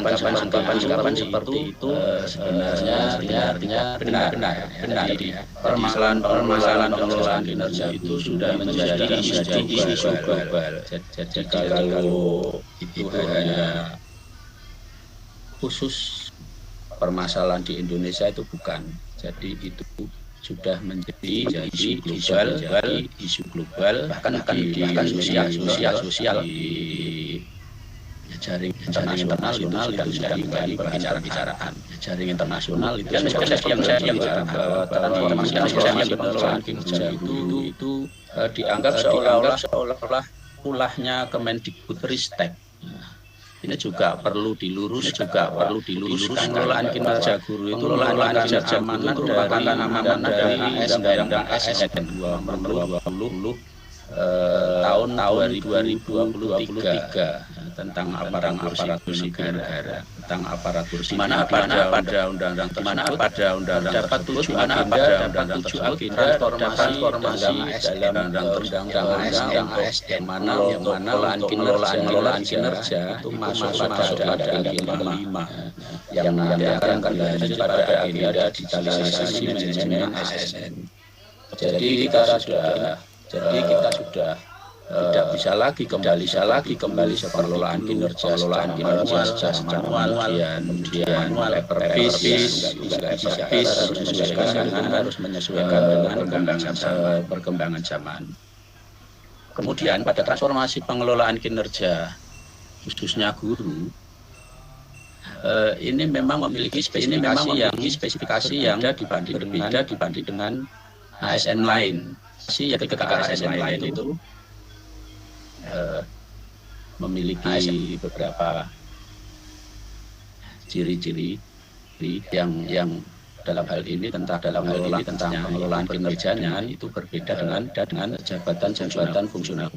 ungkapan seperti itu sebenarnya artinya benar. Jadi permasalahan pengelolaan kinerja itu sudah menjadi isu global. Jadi kalau itu hanya khusus permasalahan di Indonesia itu bukan. Jadi itu sudah menjadi isu global bahkan di sosial di jaring internasional itu sudah menjadi pembicaraan. Jaring internasional itu yang bahwa transformasi pengelolaan kinerja itu dianggap seolah-olah ulahnya Kemendikbudristek. Ini juga perlu diluruskan. Pengelolaan kinerja guru itu merupakan amanat dari Undang-Undang ASN 2020 tahun 2023 tentang aparatur sipil negara, tentang aparatur sipil. Mana pada undang-undang terdapat 7 agenda transformasi dalam undang-undang ASN, mana pengelolaan kinerja itu masuk pada agenda 5 yang akan berlanjut pada agenda digitalisasi manajemen ASN. Jadi kita sudah tidak bisa lagi kembali pengelolaan kinerja kemudian harus menyesuaikan dengan perkembangan zaman. Kemudian pada transformasi pengelolaan kinerja khususnya guru ini memang memiliki spesifikasi yang berbeda dibanding dengan ASN lain. Ketika ASN lain itu memiliki beberapa ciri-ciri yang dalam hal ini tentang pengelolaan kinerjanya itu berbeda dengan jabatan fungsional.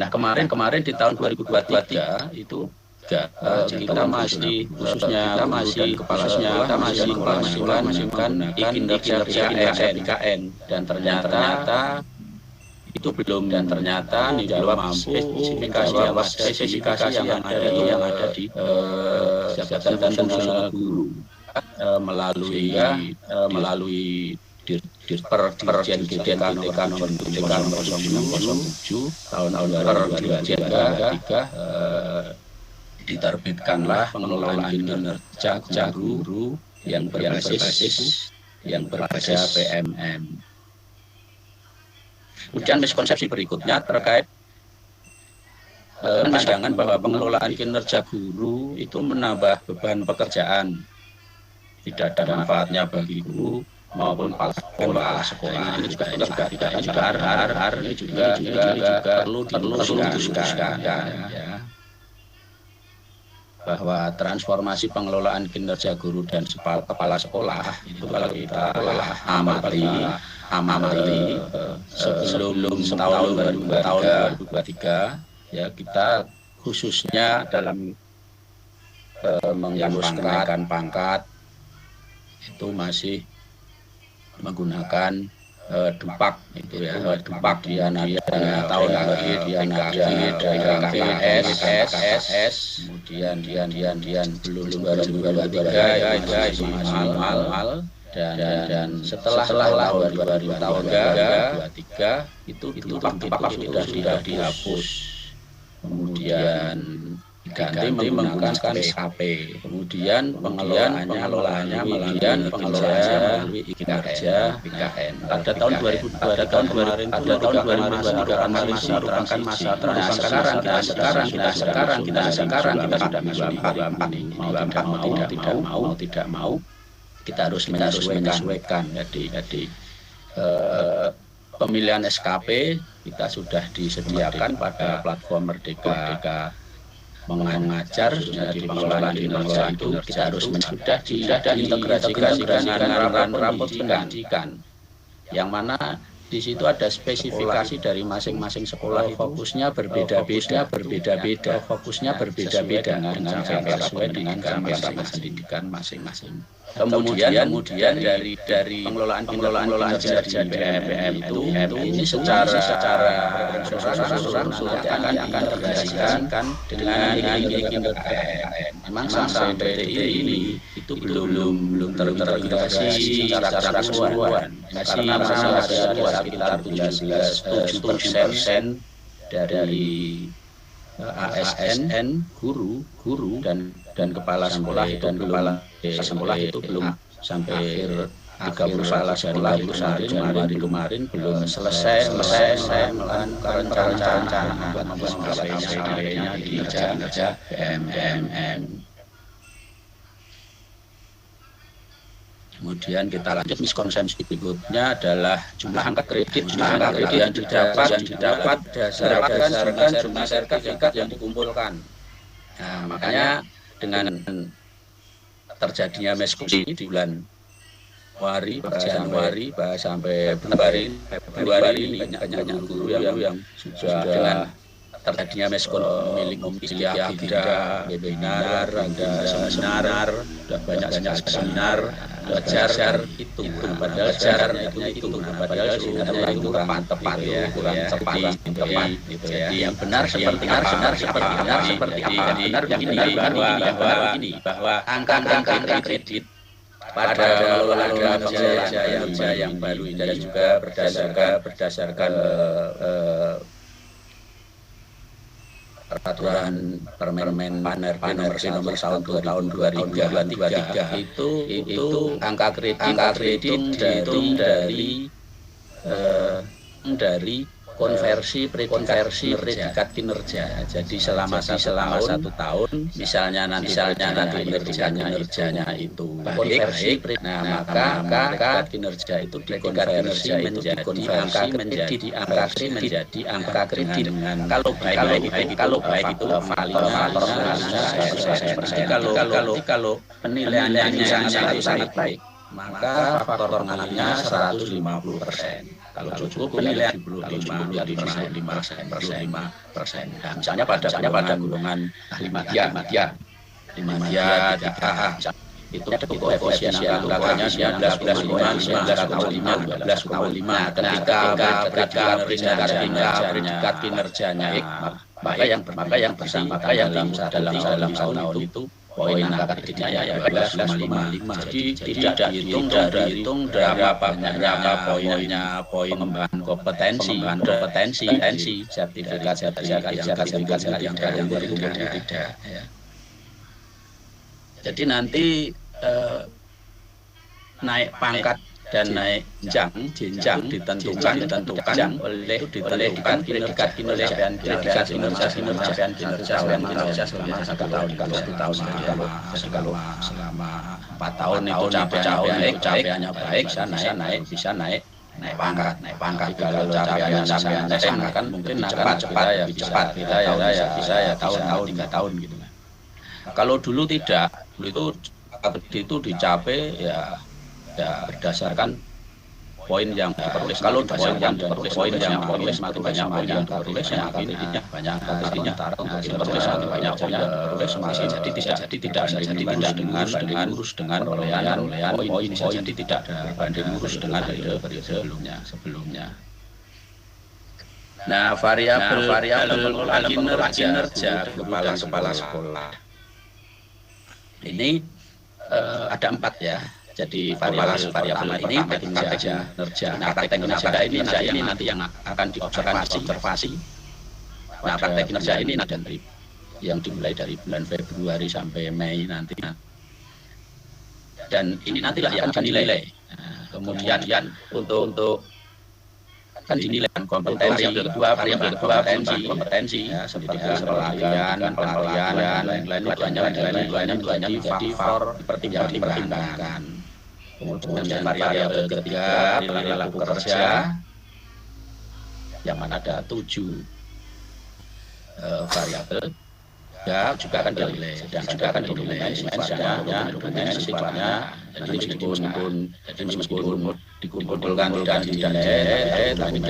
Nah kemarin di tahun 2023 itu kita masih menggunakan kinerja IKN dan ternyata itu belum menjawab spesifikasi yang ada di jabatan fungsional guru melalui Dirjen GDK nomor 7 tahun 2023 diterbitkanlah pengelolaan kinerja guru yang berbasis PMM. Kemudian miskonsepsi berikutnya terkait pandangan bahwa pengelolaan kinerja guru itu menambah beban pekerjaan, tidak ada manfaatnya bagi guru maupun kepala sekolah. Ini juga perlu diluruskan ya. Bahwa transformasi pengelolaan kinerja guru dan kepala sekolah itu kalau kita amati sebelum tahun 2023 ya kita khususnya dalam mengurus kenaikan pangkat itu masih menggunakan Dupak itu ya, Dupak dia tahun lagi dia KKS, kemudian belum 2023 itu masih mahal dan setelah tahun 2023 itu Dupak sudah dihapus, kemudian diganti menggunakan SKP, kemudian pengelolaannya melalui kinerja PKN. Pada tahun 2023 kemarin masih masa transisi. Sekarang kita sudah masuk di mau tidak mau kita harus menyesuaikan. Jadi pemilihan SKP kita sudah disediakan pada platform Merdeka Mengajar. Jadi pengelolaan kinerja itu kita harus sudah diintegrasikan dengan rapor pendidikan, yang mana di situ ada spesifikasi dari masing-masing sekolah, fokusnya berbeda-beda dengan sesuai dengan pendidikan masing-masing. Kemudian dari pengelolaan kinerja PMM itu ini secara akan tergabungkan dengan kinerja PMM. memang sampai detik ini itu belum terintegrasi secara keseluruhan karena masih ada sekitar 7% dari ASN, guru dan kepala sekolah itu belum sampai 30 sekolah itu kemarin belum selesai melakukan rencana buat memperbaiki di kerja BMMN. Kemudian kita lanjut miskonsepsi berikutnya adalah jumlah angka kredit yang didapat berdasarkan jumlah sertifikat yang dikumpulkan. Nah, makanya dengan terjadinya miskonsi di bulan Januari sampai Februari ini banyak guru yang sudah dengan terjadinya meskon memiliki agenda webinar, seminar, dan banyak seminar belajar itu padahal itu kurang tepat gitu ya. Yang benar seperti bahwa angka kredit pada pengelolaan kerja yang baru ini juga berdasarkan peraturan Permen nomor 1 tahun 2023 itu angka kredit dihitung dari konversi prekonversi predikat kinerja. Jadi selama 1 tahun misalnya nanti kinerjanya itu konversi, nah maka predikat kinerja itu dikonversi menjadi angka kredit. Kalau baik itu validnya kalau penilaiannya sangat baik maka faktor pengalinya 150%. Kalau cukup penilaian 75%. Nah, misalnya pada golongan ahli media 3A itu koefisien angkanya 19,5. Ketika predikat kinerjanya maka yang dalam tahun itu poin angka kreditnya ya 12,5. Jadi tidak dihitung dari berapa poinnya, pengembangan kompetensi, sertifikat yang tidak. Jadi nanti naik pangkat dan naik jenjang ditentukan oleh predikat kinerja selama 4 tahun itu capaiannya baik bisa naik pangkat. Kalau capaiannya kan mungkin cepat kita ya tahun 3 tahun gitu. Kalau dulu tidak, itu dicapai ya berdasarkan poin yang diperoleh. Kalau poin yang diperoleh semakin banyak poin yang diperoleh maka kreditnya banyak. Sementara untuk diperoleh semakin banyak poin yang diperoleh semakin jadi tidak dengan lurus dengan perolehan poin. Jadi tidak berbanding lurus dengan periode sebelumnya. Nah, variabel kinerja kepala sekolah ini ada 4 ya. Jadi variabel ini praktek kinerja. Nah, praktek kinerja ini nanti yang akan diobservasi. Nah, praktek kinerja ini nanti yang dimulai dari bulan Februari sampai Mei nanti. Dan ini nantilah yang akan dinilai. Nah, kemudian untuk kan dinilai kompetensi, variabel kompetensi ya, seperti pelarian, lain-lain itu hanya faktor dipertimbangkan. Kemudian variabel ketiga perilaku kerja yang mana ada 7 variabel ya juga akan dinilai sifatnya jadi meskipun dikumpulkan dan dinilai tapi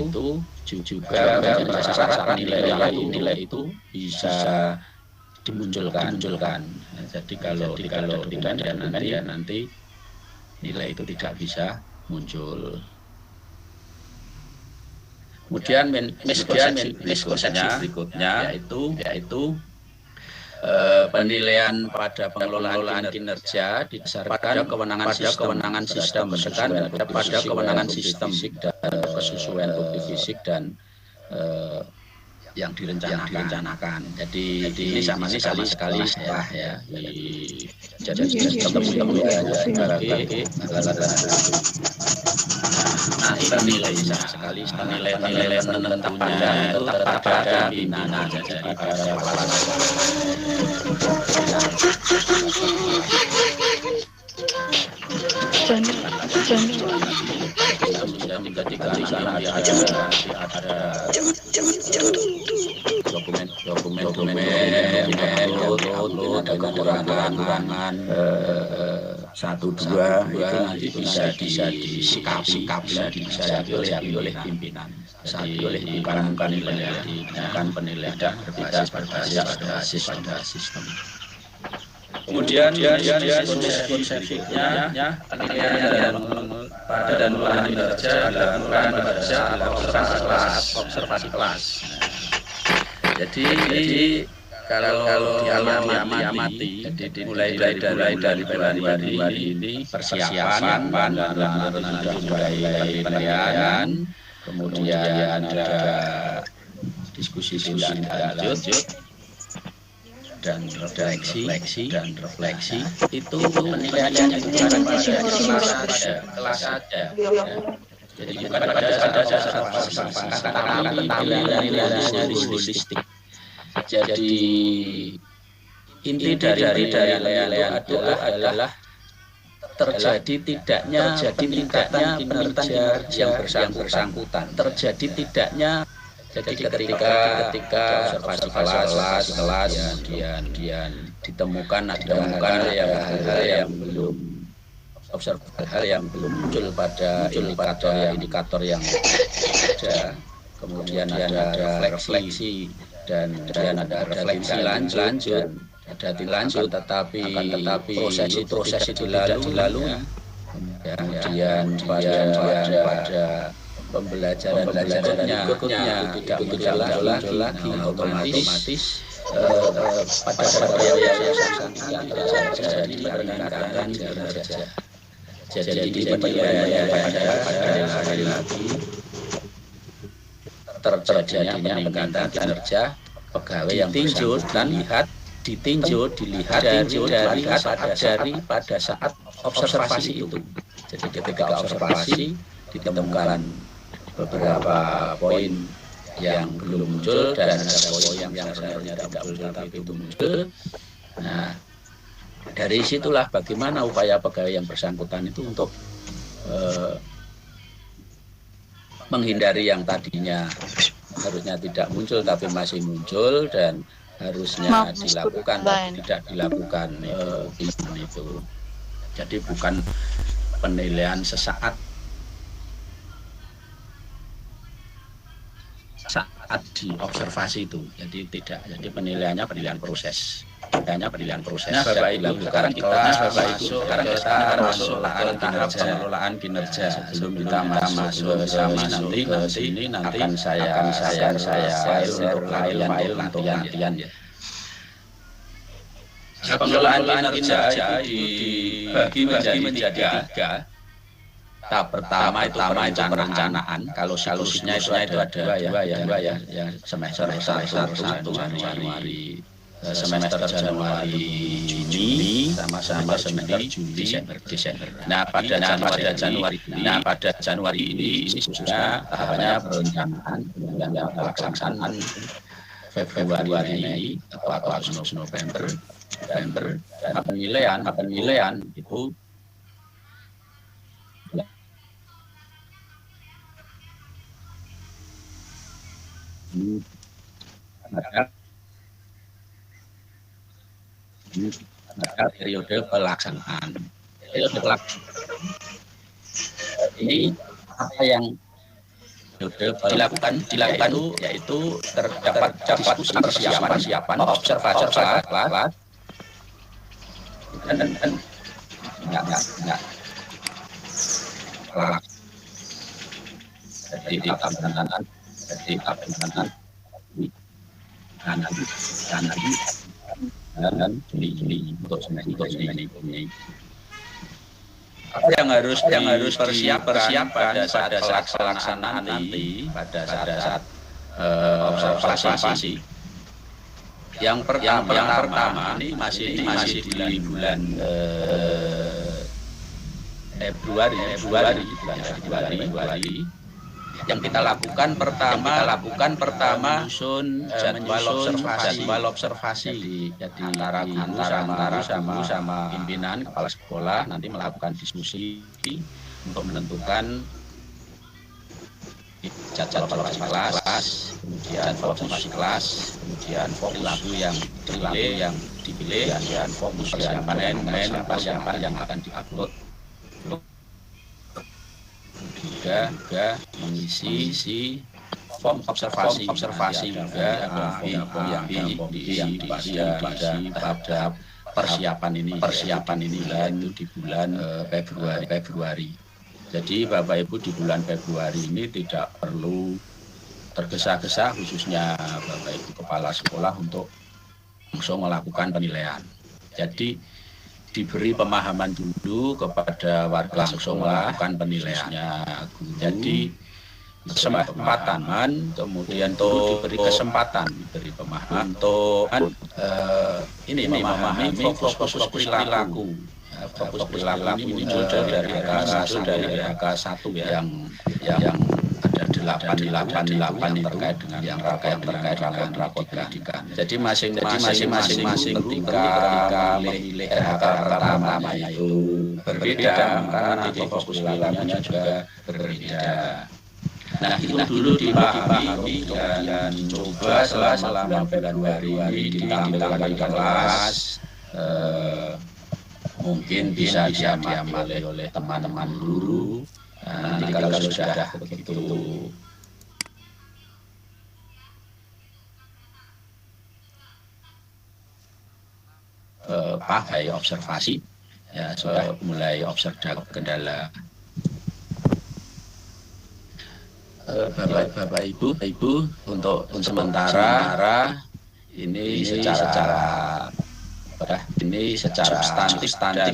itu juga berdasarkan nilai itu bisa dimunculkan. Jadi kalau tidak nanti nilai itu tidak bisa muncul. Kemudian miskonsepsi berikutnya yaitu penilaian pada pengelolaan kinerja didasarkan pada kewenangan sistem berdasarkan pada kewenangan sistem dan kesesuaian bukti fisik dan yang direncanakan. Jadi ini sama sekali ya. Jadi ketemu ya sebagai nilai sama sekali nilai penentunya itu tetap pada pimpinan, jadi pada kepala dokumen ada kekurangan 1-2 itu nanti bisa disikapi oleh pimpinan, bukan penilaian berbasis pada sistem. Kemudian konsepnya penilaian pada pengelolaan kinerja dilakukan pada observasi kelas. Jadi kalau diamati, jadi mulai dari bulan ini persiapan mulai penilaian, kemudian ada diskusi lanjut dan refleksi itu penilaiannya bukan pada kelas saja. Jadi bukan pada penilaian holistik. Jadi inti dari penilaian itu adalah terjadi tidaknya peningkatan kinerja yang bersangkutan. Terjadi tidaknya ketika observasi kelas kemudian ditemukan hal yang belum muncul pada indikator yang ada, kemudian ada refleksi dan ada refleksi lanjut tetapi proses itu dilalui. Kemudian pada pembelajaran berikutnya tidak muncul lagi, otomatis pada yang terjadi peningkatan kinerja. Jadi penilaian pada hari lagi terjadinya peningkatan kinerja pegawai yang ditinjau dilihat dari pada saat observasi itu. Jadi ketika observasi ditemukan beberapa poin yang belum muncul dan ada poin yang sebenarnya tidak muncul tapi itu muncul. Nah, dari situlah bagaimana upaya pegawai yang bersangkutan itu untuk menghindari yang tadinya harusnya tidak muncul tapi masih muncul dan harusnya dilakukan tapi tidak dilakukan itu. Jadi bukan penilaian sesaat di observasi itu. Jadi tidak. Jadi penilaiannya penilaian proses. Nah, Bapak Ibu, sekarang kita masuk pengelolaan kinerja. Sebelum kita masuk nanti akan saya share untuk latihan ya. Pengelolaan kinerja itu dibagi menjadi 3. Tahap pertama itu perencanaan. Kalau siklusnya itu ada dua ya. Yang semester 1 Januari, semester Januari Juni sama semester Juli Desember. Nah pada Januari ini sudah tahapannya perencanaan dan pelaksanaan Februari Mei atau Agustus November dan penilaian itu periode pelaksanaan. Ini apa yang dilakukan yaitu terdapat persiapan observasi kelas dan enggak jadi penanganan Juni untuk semester ini. Apa yang harus persiapkan pada saat pelaksanaan nanti pada saat observasi. Yang pertama ini masih di bulan Februari. Yang kita lakukan pertama menyusun jadwal observasi. Jadi antara guru sama pimpinan kepala sekolah nanti melakukan diskusi untuk menentukan jadwal observasi kelas, kemudian perilaku yang dipilih, dan fokus persiapan yang akan diupload. Juga mengisi form observasi juga yang pada persiapan ini yaitu di bulan Februari. Jadi Bapak Ibu di bulan Februari ini tidak perlu tergesa-gesa, khususnya Bapak Ibu kepala sekolah, untuk langsung melakukan penilaian. Jadi diberi pemahaman dulu kepada warga, langsung melakukan penilaiannya. Jadi kesempatan, kemudian diberi pemahaman untuk memahami fokus perilaku. Fokus perilaku ini muncul dari angka 1 yang ada 8 itu yang terkait dengan rapor pendidikan. Jadi masing-masing ketika memilih RHK pertama itu berbeda, karena nanti fokus perilakunya juga berbeda. Nah, itu dulu dipahami dan coba selama bulan Februari ditampilkan di kelas. Mungkin bisa diamati oleh teman-teman guru. Nanti kalau sudah begitu pakai observasi, ya sudah mulai observasi kendala. Bapak Ibu untuk sementara ini secara substantif dan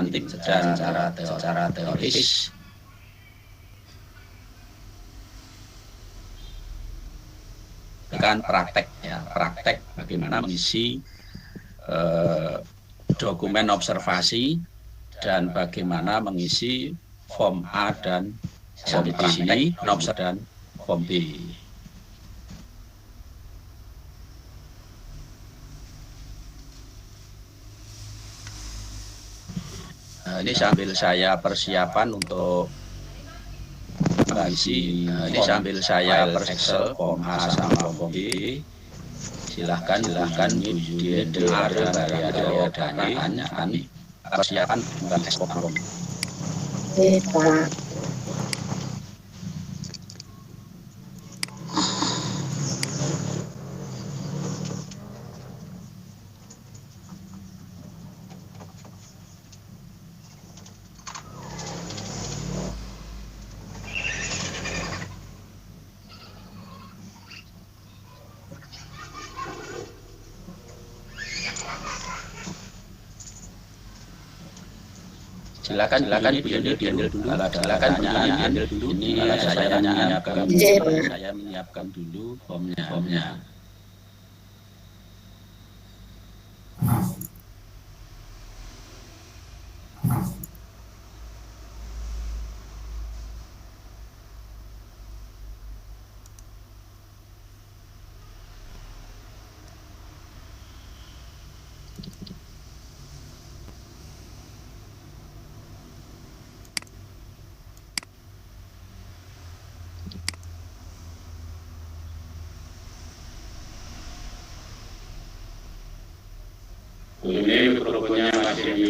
secara teoris kan praktek bagaimana mengisi dokumen observasi dan bagaimana mengisi form A dan form B dan form B. Ini sambil saya persiapan untuk mengisi, Excel form A sama form B. Silahkan di area pertanyaan persiapan dan ekspor form. Pak. Silakan Bu Yendel dulu. Silakan Bu Yendel dulu. Ini saya menyiapkan dulu formnya. Ini mikrofonnya masih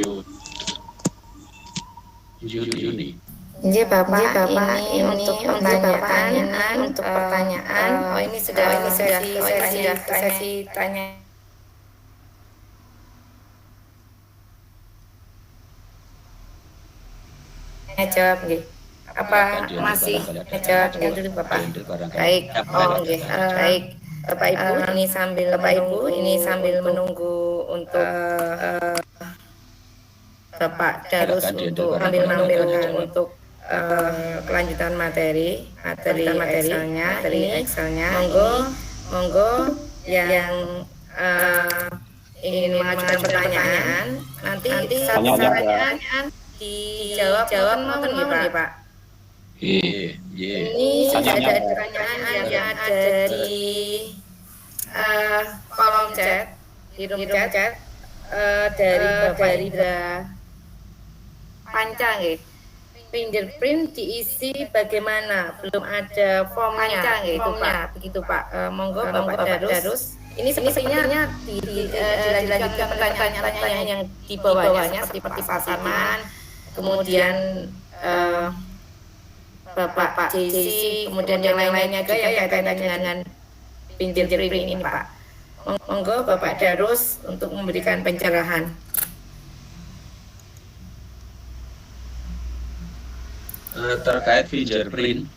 Juni. Ini Bapak, ini untuk pertanyaan. Oh, ini sudah sesi tanya. Jawab nggih. Apa masih jawab dulu Bapak? Baik. Oh nggih. Baik. Bapak Ibu ini sambil menunggu Bapak Darus untuk menampilkan untuk kelanjutan materi Excelnya. Monggo yang ingin mengajukan pertanyaan nanti satu pertanyaan dijawab monggo ya Pak. Ini sudah ada pertanyaan yang ada di kolom chat, di room chat dari Bapak Panca nggih. Fingerprint diisi bagaimana? Belum ada formnya gitu Pak. Begitu Pak. Monggo Bapak Darus. Ini sepertinya dilanjutkan pertanyaan-pertanyaan yang di bawahnya seperti pasaman, kemudian Bapak JC, kemudian yang lain-lainnya juga yang kaitannya dengan fingerprint ini Pak. Monggo Bapak Darus untuk memberikan pencerahan. Terkait fingerprint,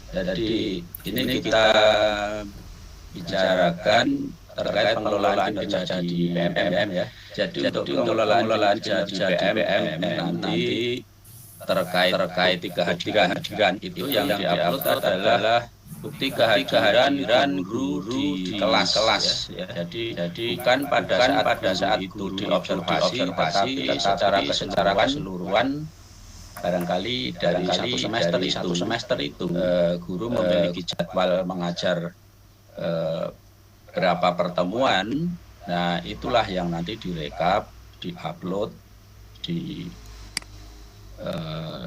jadi ini kita bicarakan terkait pengelolaan kinerja di BMM ya. Jadi untuk pengelolaan kinerja di BMM nanti terkait kehadiran itu yang diupload adalah bukti kehadiran guru di kelas ya. Jadi bukan pada saat itu diobservasi, tetapi secara keseluruhan. Barangkali dari satu semester itu guru memiliki jadwal mengajar berapa pertemuan. Nah itulah yang nanti direkap, diupload,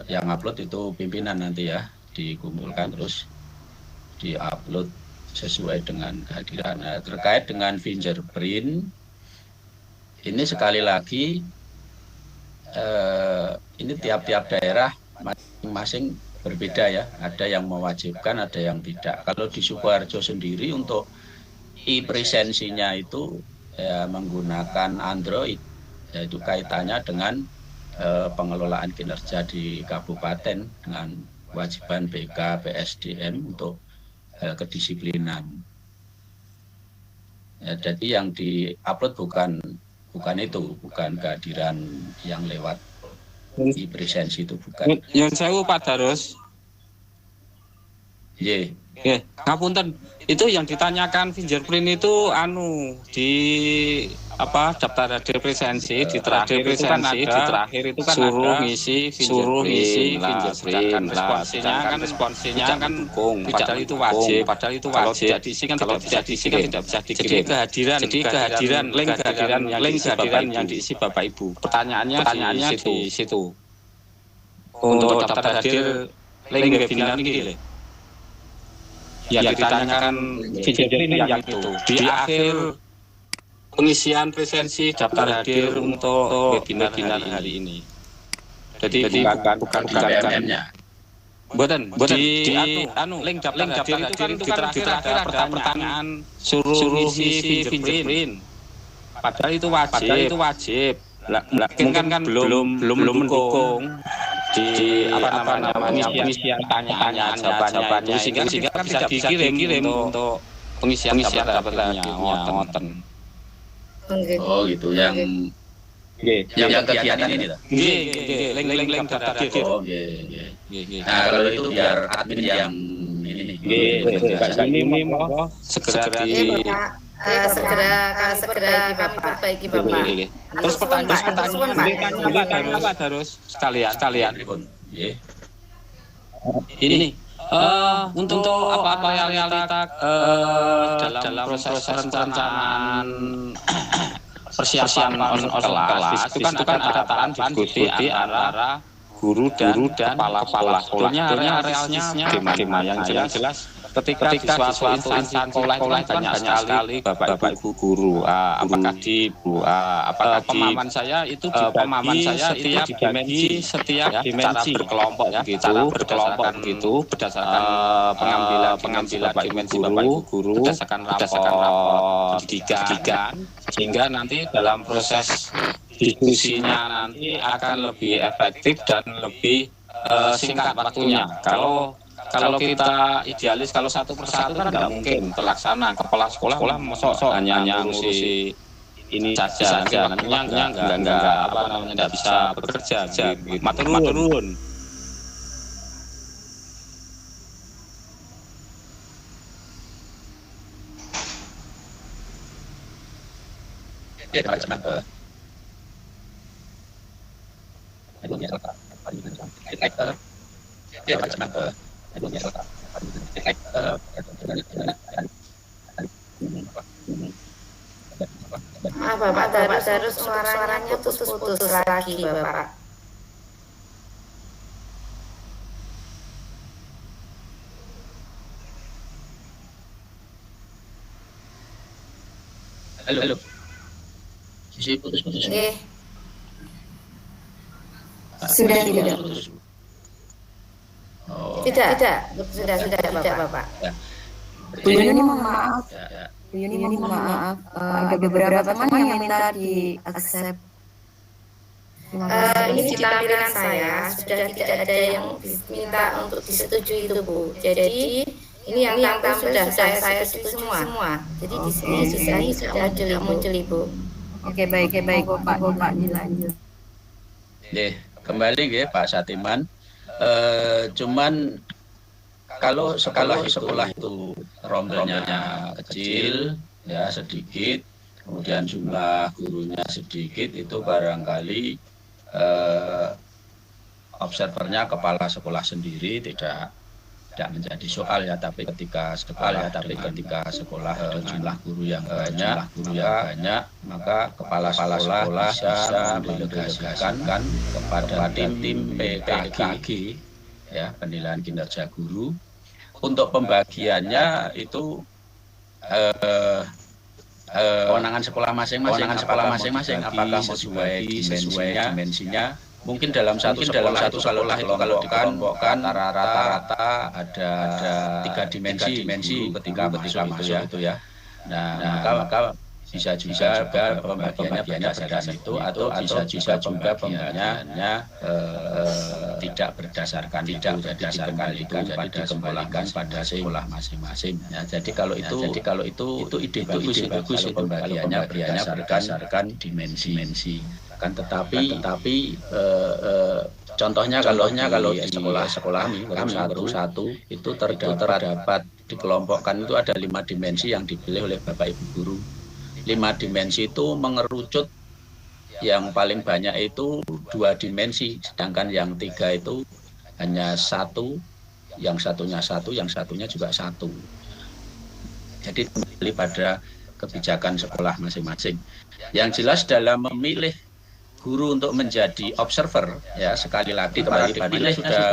yang upload itu pimpinan nanti ya, dikumpulkan terus diupload sesuai dengan kehadiran. Nah, terkait dengan fingerprint ini sekali lagi ini tiap-tiap daerah masing-masing berbeda ya. Ada yang mewajibkan, ada yang tidak. Kalau di Sukoharjo sendiri untuk e-presensinya itu ya, menggunakan Android, yaitu kaitannya dengan pengelolaan kinerja di kabupaten dengan kewajiban BK PSDM untuk kedisiplinan. Ya, jadi yang di-upload bukan kehadiran yang lewat e-presensi itu bukan. Yang saya Pak Darus. Ngapunten, itu yang ditanyakan fingerprint itu di daftar hadir presensi di terakhir itu kan suruh ngisi fingerprint. Responsinya kan dukung, padahal itu wajib. Kalau tidak diisi kan tidak bisa dikirim. Jadi kehadiran yang diisi Bapak Ibu. Pertanyaannya di situ. Untuk daftar hadir link webinar ini yang ditanyakan fingerprint yang itu di akhir pengisian presensi daftar hadir untuk webinar hari ini. Jadi bukan BMM-nya. Bukan di link daftar hadir itu kan di terakhir ada pertanyaan suruh isi fingerprint. Padahal itu wajib. Mungkin kan belum mendukung di pengisian pertanyaan jawabannya sehingga kan bisa dikirim untuk pengisian daftar hadirnya. Oh gitu yang kegiatan ini lah. Link daftar hadir. Oh nah kalau itu biar admin yang ini. Segera kami perbaiki Bapak. Terus pertanyaan Pak Darus sekalian. Ini untuk apa realita dalam proses perencanaan persiapan kelas itu kan ada tahapan diskusi antara guru dan kepala sekolahnya realnya tema yang jelas ketika di suatu instansi sekolah itu banyak sekali bapak ibu guru. Apakah pemahaman saya itu dibagi setiap dimensi berkelompok gitu berdasarkan pengambilan dimensi bapak ibu guru berdasarkan rapor pendidikan sehingga nanti dalam proses diskusinya nanti akan lebih efektif dan lebih singkat waktunya. Kalau kita idealis, kalau satu persatu kan nggak mungkin terlaksana. Kepala sekolah hanya ngurusi ini saja nantinya enggak apa namanya enggak bisa bekerja gitu. Maturun. Bapak terus suaranya putus-putus lagi Bapak. Halo. Putus-putus. Sudah. Oh. Tidak, sudah Bapak. Ya. Bu Yuni mohon maaf. Ya. Bu Yuni mohon maaf. Ada beberapa teman yang minta di accept. Ini di tampilan saya sudah tidak ada yang minta untuk disetujui itu Bu. Jadi ini yang tampil sudah saya setujui semua. Jadi di sini sudah muncul Ibu. Oke baik Bapak dilanjut. Kembali ya Pak Satiman. Cuman kalau sekolah itu rombelnya kecil ya sedikit, kemudian jumlah gurunya sedikit, itu barangkali observernya kepala sekolah sendiri tidak menjadi soal ya, tapi ketika sekolah jumlah guru yang banyak, maka kepala sekolah bisa mendelegasikan kepada tim PKG ya, penilaian kinerja guru. Untuk pembagiannya itu kewenangan sekolah masing-masing apakah sesuai dimensinya. Mungkin dalam satu sekolah itu kalau dikelompokkan rata-rata ada 3 dimensi ketika masuk itu ya. Nah, maka bisa juga pembagiannya berdasarkan itu, atau bisa juga pembagiannya tidak berdasarkan itu, jadi dikembalikan pada sekolah masing-masing. Ya, jadi kalau itu ide bagus itu pembagiannya berdasarkan dimensi. Kan tetapi contohnya kalau di sekolah kami satu itu terdapat dikelompokkan itu ada 5 dimensi yang dipilih oleh Bapak Ibu guru. 5 dimensi itu mengerucut, yang paling banyak itu 2 dimensi, sedangkan yang 3 itu hanya 1, yang satunya 1, yang satunya juga 1. Jadi kembali pada kebijakan sekolah masing-masing. Yang jelas dalam memilih guru untuk menjadi observer ya, sekali lagi para dipilih sudah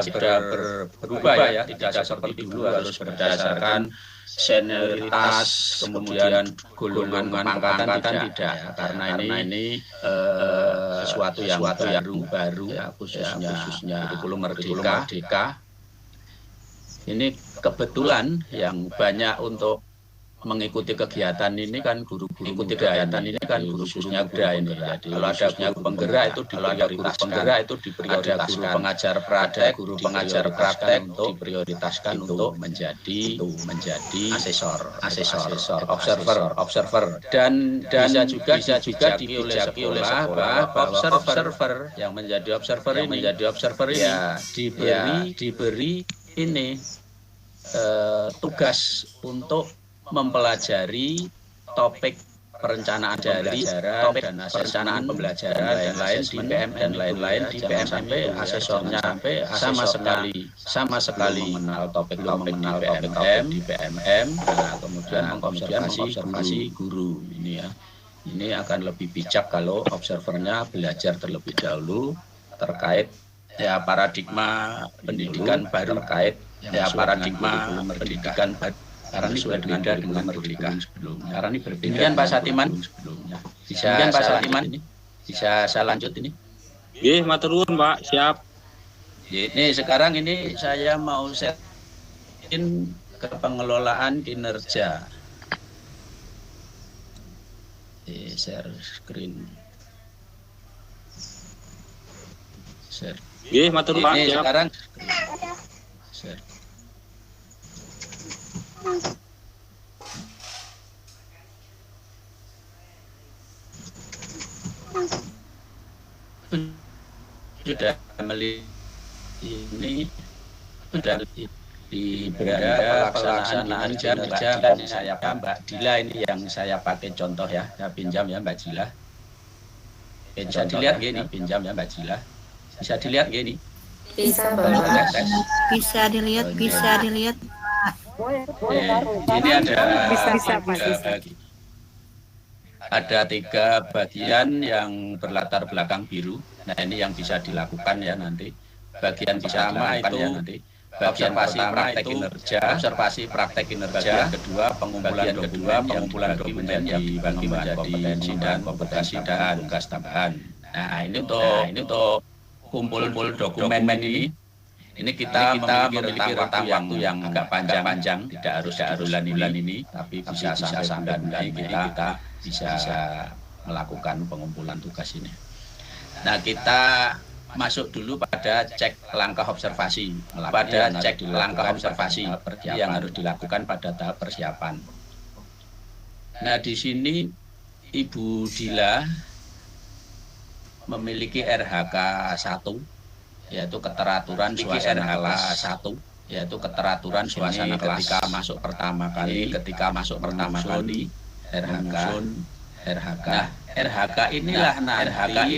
berubah ya, tidak seperti dulu harus berdasarkan senioritas, kemudian golongan pangkatan tidak ya, karena ini sesuatu yang baru ya, khususnya kurikulum merdeka. Ini kebetulan yang banyak untuk mengikuti kegiatan ini kan guru-guru khususnya muda ini. Jadi kalau ada guru penggerak itu diprioritaskan, guru pengajar praktek untuk diprioritaskan untuk menjadi asesor, observer, dan bisa juga dibijaki oleh sekolah bahwa observer yang menjadi observer ini ya diberi ini tugas untuk mempelajari topik perencanaan pembelajaran dan lain-lain di PM, sampai asesornya sama sekali mengenal topik di PMM. Nah, kemudian mengobservasi guru ini ya. Ini akan lebih bijak kalau observernya belajar terlebih dahulu terkait ya paradigma pendidikan baru, karena ini berbeda dengan kurikulum sebelumnya. Karena ini berbeda. Demikian Pak Satiman. Bisa saya lanjut ini? Nggih, matur nuwun Pak, siap. Ini sekarang ini saya mau setin ke pengelolaan kinerja. Share screen. Share. Nggih, matur Pak, ini siap. Sekarang share. sudah melihat ini sudah di beranda pelaksanaan kinerja saya Mbak Dila ini yang saya pakai contoh ya, saya pinjam ya Mbak Dila. Bisa dilihat gini, pinjam ya Mbak Dila. Bisa dilihat gini. Bisa Bapak. Bisa dilihat. Ini ada 3 bagian yang berlatar belakang biru. Nah ini yang bisa dilakukan ya nanti. Bagian pertama itu ya nanti. Observasi praktek kinerja, kedua pengumpulan dokumen yang dibagi menjadi kompetensi dan tugas tambahan. Nah ini untuk kumpul dokumen ini kita memiliki rentang waktu yang agak panjang, tidak harus bulan ini, tapi bisa sampai bulan kita bisa melakukan pengumpulan tugas ini. Nah kita masuk dulu pada cek langkah observasi, yang harus dilakukan pada tahap persiapan. Nah di sini Ibu Dila memiliki RHK 1, yaitu keteraturan suasana kelas ketika masuk pertama kali RHK. Nah, RHK inilah nanti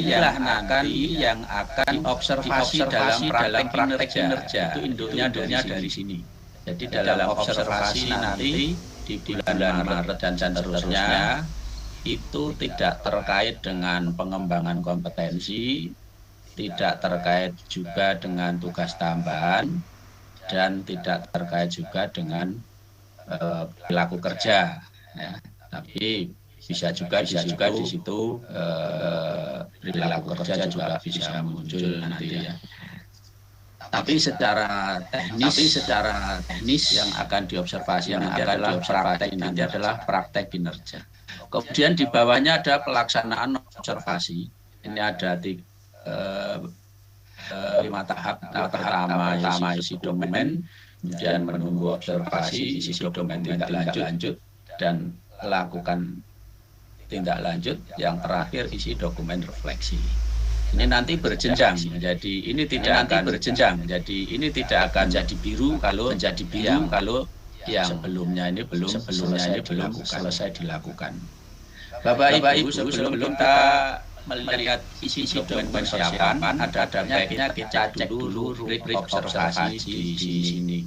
yang akan diobservasi dalam praktek kinerja. Itu induknya dari sini. Jadi dalam observasi nanti di bulan Maret dan seterusnya itu tidak terkait dengan pengembangan kompetensi, tidak terkait juga dengan tugas tambahan, dan tidak terkait juga dengan perilaku kerja. Ya. Tapi bisa juga di situ perilaku kerja juga bisa muncul nanti ya. Tapi secara teknis yang akan diobservasi adalah praktek kinerja. Kemudian di bawahnya ada pelaksanaan observasi. Ini ada 5 tahap. Pertama isi dokumen, kemudian menunggu observasi, isi dokumen tindak lanjut, dan lakukan tindak lanjut, yang terakhir isi dokumen refleksi. Ini nanti berjenjang, jadi ini tidak akan jadi biru kalau yang sebelumnya ini belum selesai dilakukan. Bapak Ibu, sebelum kita melihat isi dokumen persiapan, ada baiknya kita cek dulu rubrik observasi di sini.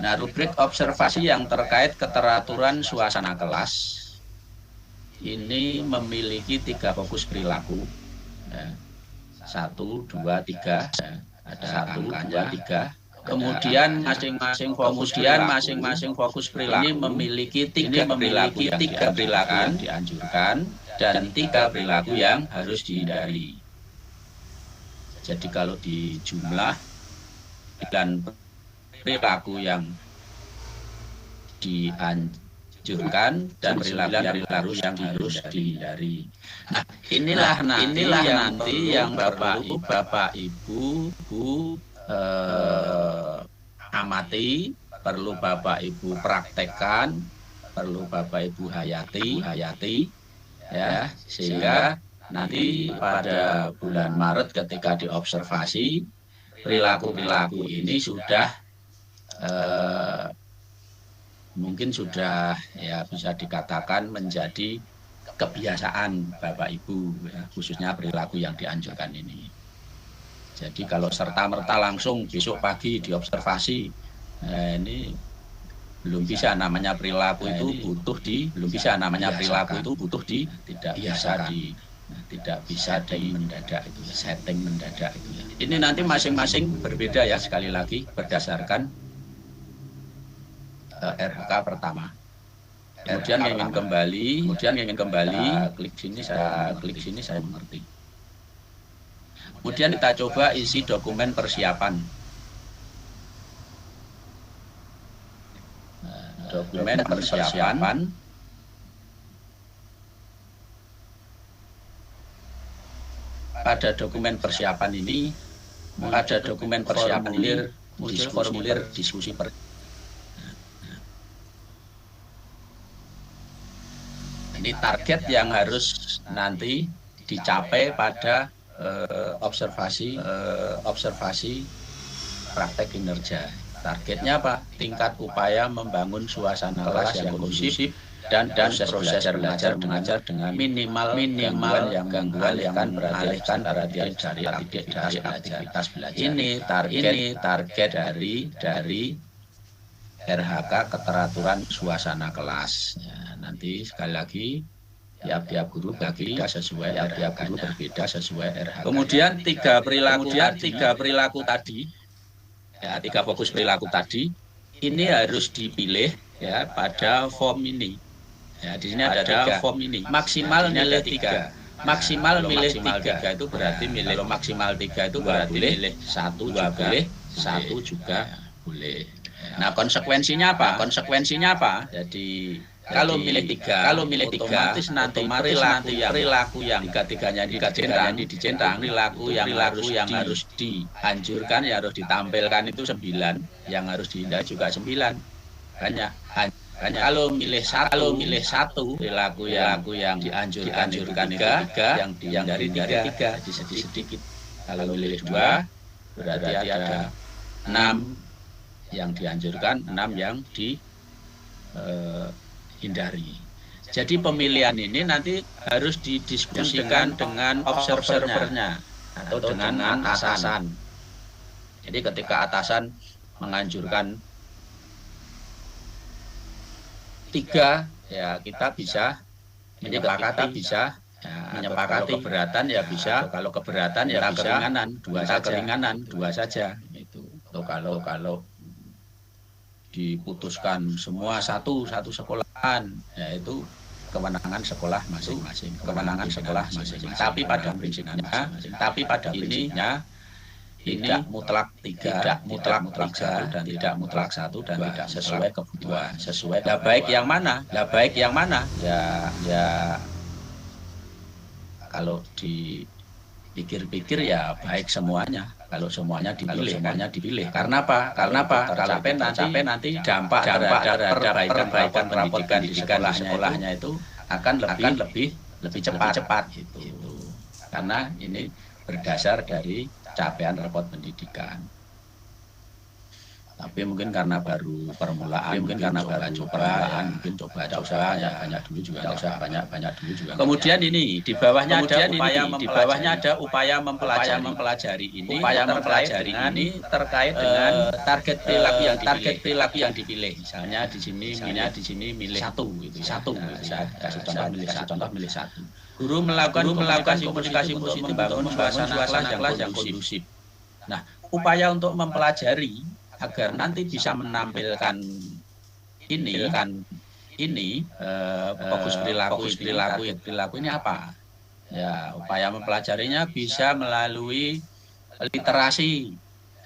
Nah, rubrik observasi yang terkait keteraturan suasana kelas ini memiliki 3 fokus perilaku. 1, 2, 3. Ada 1, 2, 3. Kemudian masing-masing fokus perilaku ini memiliki 3 perilaku yang dianjurkan dan 3 perilaku yang harus dihindari. Jadi kalau di jumlah dan perilaku yang dianjurkan dan perilaku yang harus dihindari. Nah, inilah nanti yang Bapak Ibu amati, perlu Bapak Ibu praktekkan, perlu Bapak Ibu hayati ya, sehingga nanti pada bulan Maret ketika diobservasi perilaku ini sudah mungkin sudah ya bisa dikatakan menjadi kebiasaan Bapak Ibu ya, khususnya perilaku yang dianjurkan ini. Jadi kalau serta-merta langsung besok pagi diobservasi, ini belum bisa, namanya perilaku itu butuh tidak bisa di mendadak itu, setting mendadak itu ya. Ini nanti masing-masing berbeda ya, sekali lagi berdasarkan RHK pertama. Kemudian yang ingin kembali, klik sini saya mengerti. Kemudian kita coba isi dokumen persiapan. Dokumen persiapan. Pada dokumen persiapan ini ada dokumen persiapan formulir diskusi Ini target yang harus nanti dicapai pada observasi praktek kinerja. Targetnya apa? Tingkat upaya membangun suasana kelas yang kondusif dan proses belajar mengajar dengan minimal gangguan yang mengalihkan perhatian dari aktivitas belajar. Ini target dari RHK keteraturan suasana kelas. Ya, nanti sekali lagi tiap guru berbeda sesuai RHK. Kemudian tiga perilaku tadi, ya, 3 fokus perilaku tadi ini harus dipilih ya pada form ini. Ya, di sini ada form ini. Maksimal nilai 3. Maksimal milih 3 itu berarti milih maksimal 3 itu berarti milih 1 juga boleh, 1 juga boleh. Nah, konsekuensinya apa? Jadi kalau milih 3, otomatis nanti perilaku yang tiga-tiganya dicentang, perilaku yang harus dianjurkan, yang harus ditampilkan itu 9, yang harus dihindari juga 9. Hanya kalau milih satu perilaku yang dianjurkan 3, yang dihindari 3, jadi sedikit. Kalau milih 2 berarti ada 6 yang dianjurkan, 6 yang dihindari. Jadi pemilihan ini nanti harus didiskusikan dengan observernya atau dengan atasan. Jadi ketika atasan menganjurkan 3, ya kita bisa menyepakati, menyepakati keberatan ya bisa, kalau keberatan ya bisa keringanan, 2 saja itu. Atau kalau diputuskan semua satu sekolahan, yaitu kewenangan sekolah masing-masing. Tapi pada prinsipnya, tidak mutlak 3, dan tidak mutlak 1, dan tidak sesuai kebutuhan. Baik yang mana? Ya kalau dipikir-pikir ya baik semuanya. Kalau semuanya dipilih. Karena apa? Kalau tercapai nanti dampak terhadap perbaikan pendidikan di sekolahnya itu akan lebih cepat gitu. Karena ini berdasar dari capaian rapot pendidikan. Tapi mungkin karena baru permulaan, mungkin coba banyak dulu juga. Kemudian ini di bawahnya ada upaya mempelajari ini. Terkait dengan target perilaku yang dipilih. Misalnya di sini milih 1 gitu. Saya kasih contoh milih 1. Guru melakukan komunikasi positif membangun suasana kelas yang kondusif. Nah, upaya untuk mempelajari agar nanti bisa menampilkan fokus perilaku ini apa? Ya, upaya mempelajarinya bisa melalui literasi.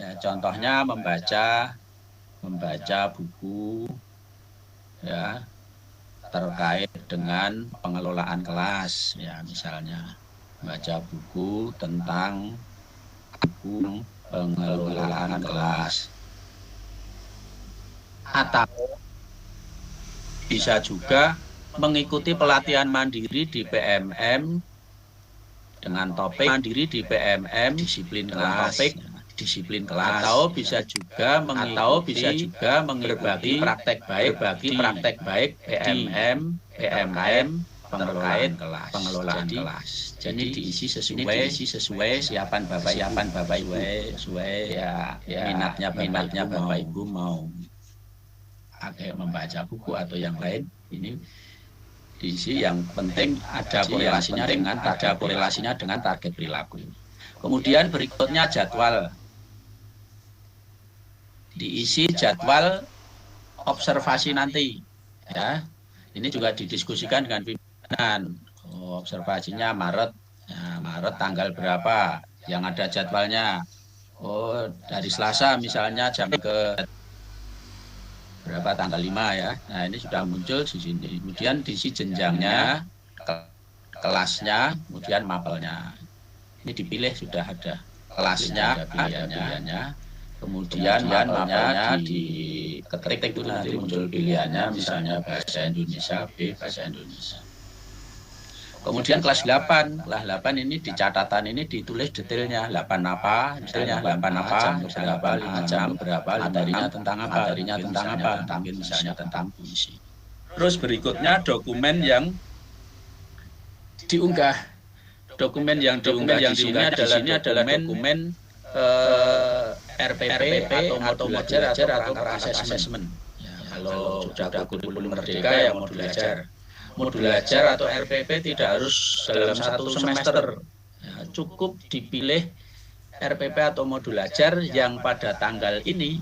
Ya, contohnya membaca buku ya terkait dengan pengelolaan kelas, ya misalnya baca buku tentang pengelolaan kelas. Atau bisa juga mengikuti pelatihan mandiri di PMM dengan topik disiplin kelas, atau bisa juga mengikuti berbagi praktek baik PMM pengelolaan kelas. Jadi diisi sesuai siapan Bapak Ibu sesuai minatnya Bapak Ibu mau membaca buku atau yang lain. Ini diisi, yang penting ada korelasinya dengan target perilaku. Kemudian berikutnya jadwal. Diisi jadwal observasi nanti. Ya. Ini juga didiskusikan dengan pimpinan. Observasinya Maret. Ya, Maret tanggal berapa? Yang ada jadwalnya. Dari Selasa misalnya jam ke berapa, tanggal 5 ya. Nah, ini sudah muncul di sini. Kemudian diisi jenjangnya, kelasnya, kemudian mapelnya. Ini dipilih, sudah ada kelasnya, ada pilihannya. Kemudian mapelnya diketik itu nanti muncul pilihannya, misalnya bahasa Indonesia B, bahasa Indonesia. Kemudian kelas 8, kelas 8 ini di catatan ini ditulis detailnya 8 apa, detailnya 8 apa, berapa 5 jam, berapa materinya tentang apa, misalnya tentang puisi. Terus berikutnya dokumen yang diunggah. Dokumen yang diunggah di sini adalah dokumen RPP atau modulajar atau kerangka asesmen. Ya, kalau sudah kurikulum merdeka ya modulajar atau RPP tidak harus dalam satu semester. Ya, cukup dipilih RPP atau modulajar yang pada tanggal ini,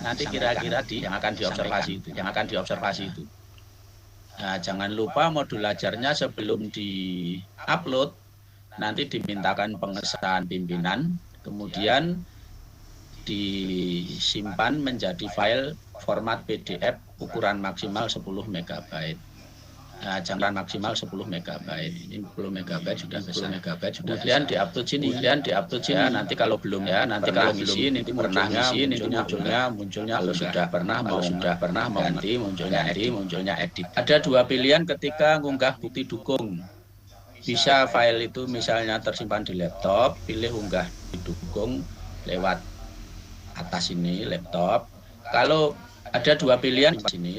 nanti kira-kira yang akan diobservasi itu. Nah, jangan lupa modulajarnya sebelum di-upload nanti dimintakan pengesahan pimpinan, kemudian disimpan menjadi file format PDF ukuran maksimal 10 MB. Nah, jangan maksimal 10 MB. Ini 10 MB sudah besar. Kemudian diupload sini. Ya, nanti kalau belum ngisi, nanti munculnya kalau sudah pernah mau ganti munculnya edit. Ada dua pilihan ketika ngunggah bukti dukung. Bisa file itu misalnya tersimpan di laptop, pilih unggah didukung lewat atas ini laptop. Kalau ada dua pilihan di sini,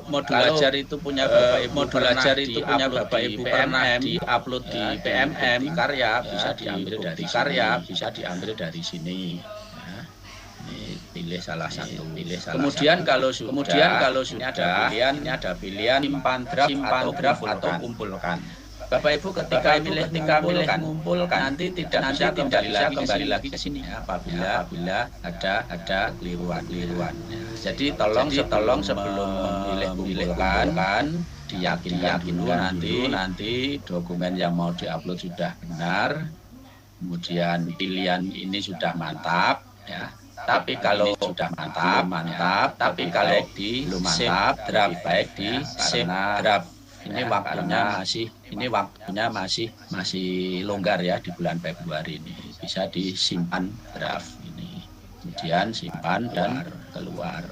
modulajar itu punya Bapak Ibu pernah di-upload di PMM karya, bisa diambil dari sini. Ya, ini pilih salah satu. Kemudian kalau sudah ini ada pilihan simpan draft atau kumpulkan. Bapak Ibu ketika mengumpulkan nanti tidak bisa kembali lagi ke sini apabila ada keliruan. Jadi tolong sebelum memilih kumpulkan diyakinkan dulu nanti dokumen yang mau diupload sudah benar, kemudian pilihan ini sudah mantap ya. Tapi kalau sudah mantap, tapi kalau belum mantap, lebih baik di save draft. Ini waktunya masih longgar ya di bulan Februari ini. Bisa disimpan draft ini. Kemudian simpan dan keluar.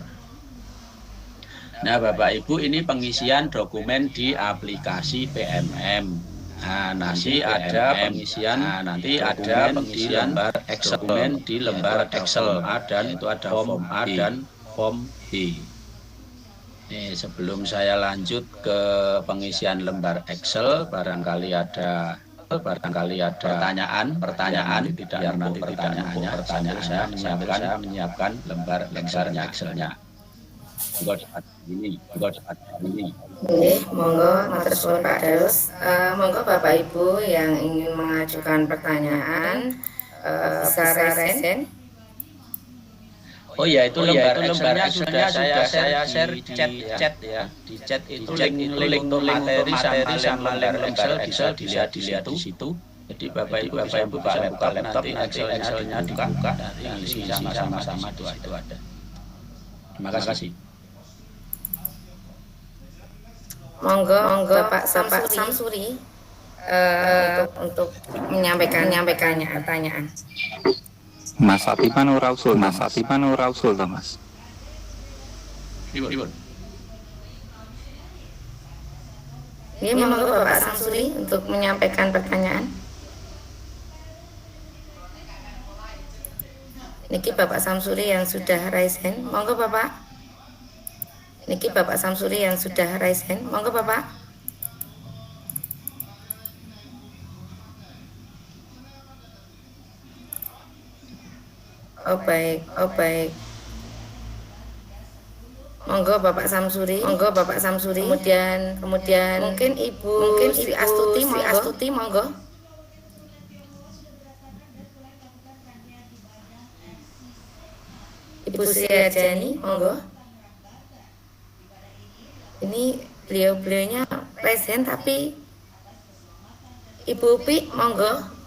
Nah, Bapak Ibu, ini pengisian dokumen di aplikasi PMM. Nah, nanti ada pengisian di lembar Excel A dan itu ada form A dan form B. Sebelum saya lanjut ke pengisian lembar Excel, barangkali ada pertanyaan, biar nanti saya menyiapkan lembar Excelnya. Ini. Oke, monggo matur suwun Pak Darus. Monggo Bapak Ibu yang ingin mengajukan pertanyaan bisa resen. Oh ya, itu lembar Excelnya sudah saya share di chat ya. Di chat itu link materi sama lembar Excel bisa dilihat di situ. Jadi Bapak Ibu bisa buka laptop nanti Excelnya dibuka, isi sama-sama itu ada. Terima kasih. Monggo Pak Samsuri untuk menyampaikannya pertanyaan. Mas Atipan ora usul to, Mas. Ribut. Ini monggo Bapak Samsuri untuk menyampaikan pertanyaan. Niki Bapak Samsuri yang sudah raise hand, monggo Bapak. Niki Bapak Samsuri yang sudah raise hand, monggo Bapak. Oh baik. Monggo Bapak Samsuri. Kemudian mungkin Ibu Sri Astuti monggo. Ibu Sri Ajani monggo. Ini beliaunya present tapi Ibu Upi monggo.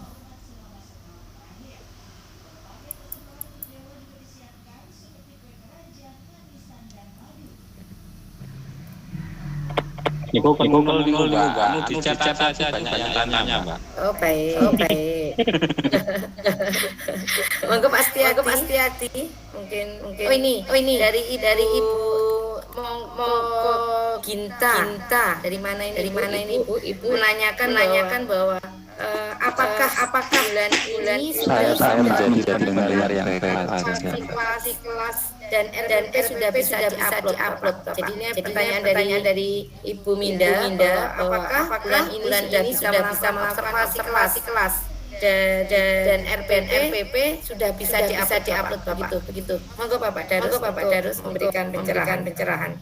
Niku Mbak, di chat aja banyak yang tanya, Mbak. Oh baik. Monggo Pak Setiati. Mungkin. Oh ini dari Ibu monggo Ginta. Dari mana ini Bu? Ibu menanyakan bahwa apakah bulan ini Saya menjadi dengar yang kelas dan RP sudah bisa diupload. Jadi ini pertanyaan dari Ibu Minda, apakah bulan ini sudah bisa mengobservasi kelas dan RPP sudah bisa diupload begitu. Monggo Bapak Darus memberikan pencerahan.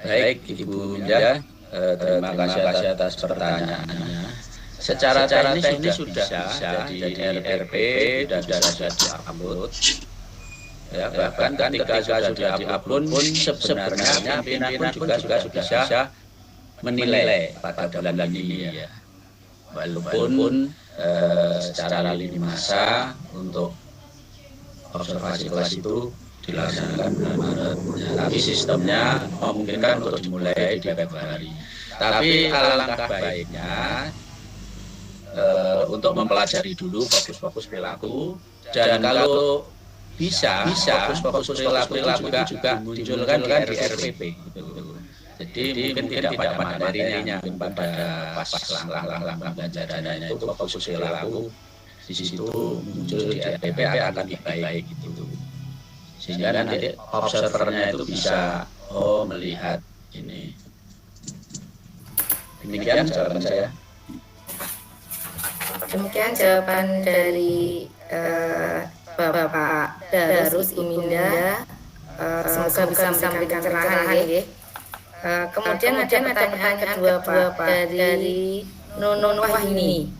Baik Ibu Minda, terima kasih atas pertanyaannya. Secara teknis sudah bisa, jadi RP dan sudah diupload. Ya, bahkan ketika sudah diupload pun sebenarnya pimpinan juga bisa menilai pada bulan ini ya. Walaupun secara lini masa untuk observasi kelas itu dilaksanakan bulan Maret, ya, tapi sistemnya memungkinkan untuk dimulai di Februari. Tapi alangkah baiknya untuk mempelajari dulu fokus perilaku, dan kalau bisa fokus perilaku juga dimunculkan di RPP gitu. Jadi mungkin tidak pada materinya, mungkin pada pas langkah pembelajarannya itu fokus perilaku, di situ muncul di RPP akan lebih baik gitu. Sehingga nanti observernya itu bisa melihat ini. Demikian jawaban saya. Demikian jawaban dari Bapak Darus Iminda. Semoga bisa memberikan pencerahan ya. Kemudian ada pertanyaan kedua Pak dari Nunun Wahini.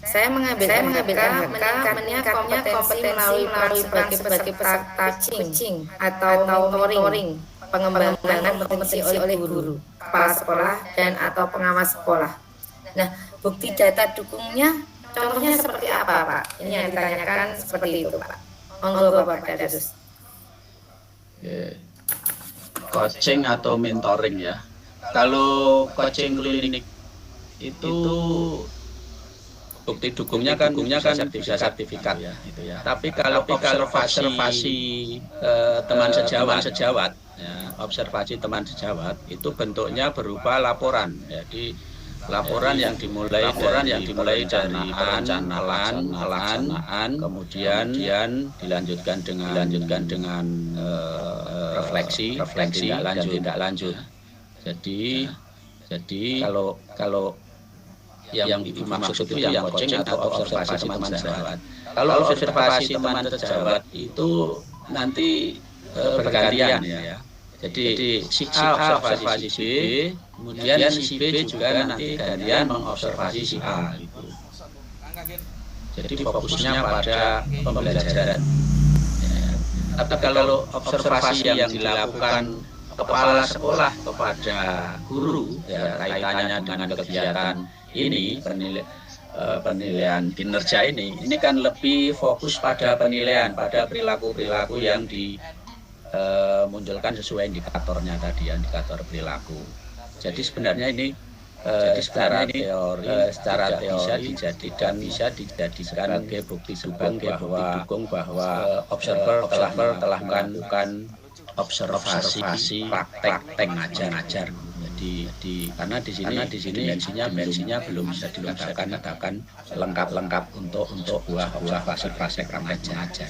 Saya mengambil meningkatnya kompetensi melalui sebagai peserta coaching atau mentoring pengembangan kompetensi oleh guru, kepala sekolah dan atau pengawas sekolah. Nah, bukti data dukungnya contohnya seperti apa Pak? Ini yang ditanyakan seperti itu Pak. Monggo Bapak Darus. Coaching atau mentoring ya. Kalau coaching klinik itu bukti dukungnya kan bisa sertifikat ya itu ya. Tapi kalau observasi teman sejawat ya, observasi teman sejawat itu bentuknya berupa laporan. Jadi laporan yang dimulai dari perencanaan, kemudian dilanjutkan dengan refleksi tindak lanjut. Jadi kalau yang dimaksud itu yang coaching atau observasi teman sejawat. Kalau observasi teman sejawat itu nanti bergantian ya. Jadi si A observasi si B, kemudian si B juga nanti gantian mengobservasi si A gitu. Jadi fokusnya pada pembelajaran. Ya. Tapi kalau observasi yang dilakukan kepala sekolah kepada guru ya kaitannya dengan kegiatan ini penilaian kinerja ini kan lebih fokus pada penilaian pada perilaku yang dimunculkan sesuai indikatornya tadi, indikator perilaku. Jadi sebenarnya ini secara teori bisa dijadikan sebagai bukti dukung bahwa observer telah melakukan observasi praktek ngajar. Jadi karena di sini dimensinya belum bisa dikatakan lengkap untuk buah fase praktek mengajar.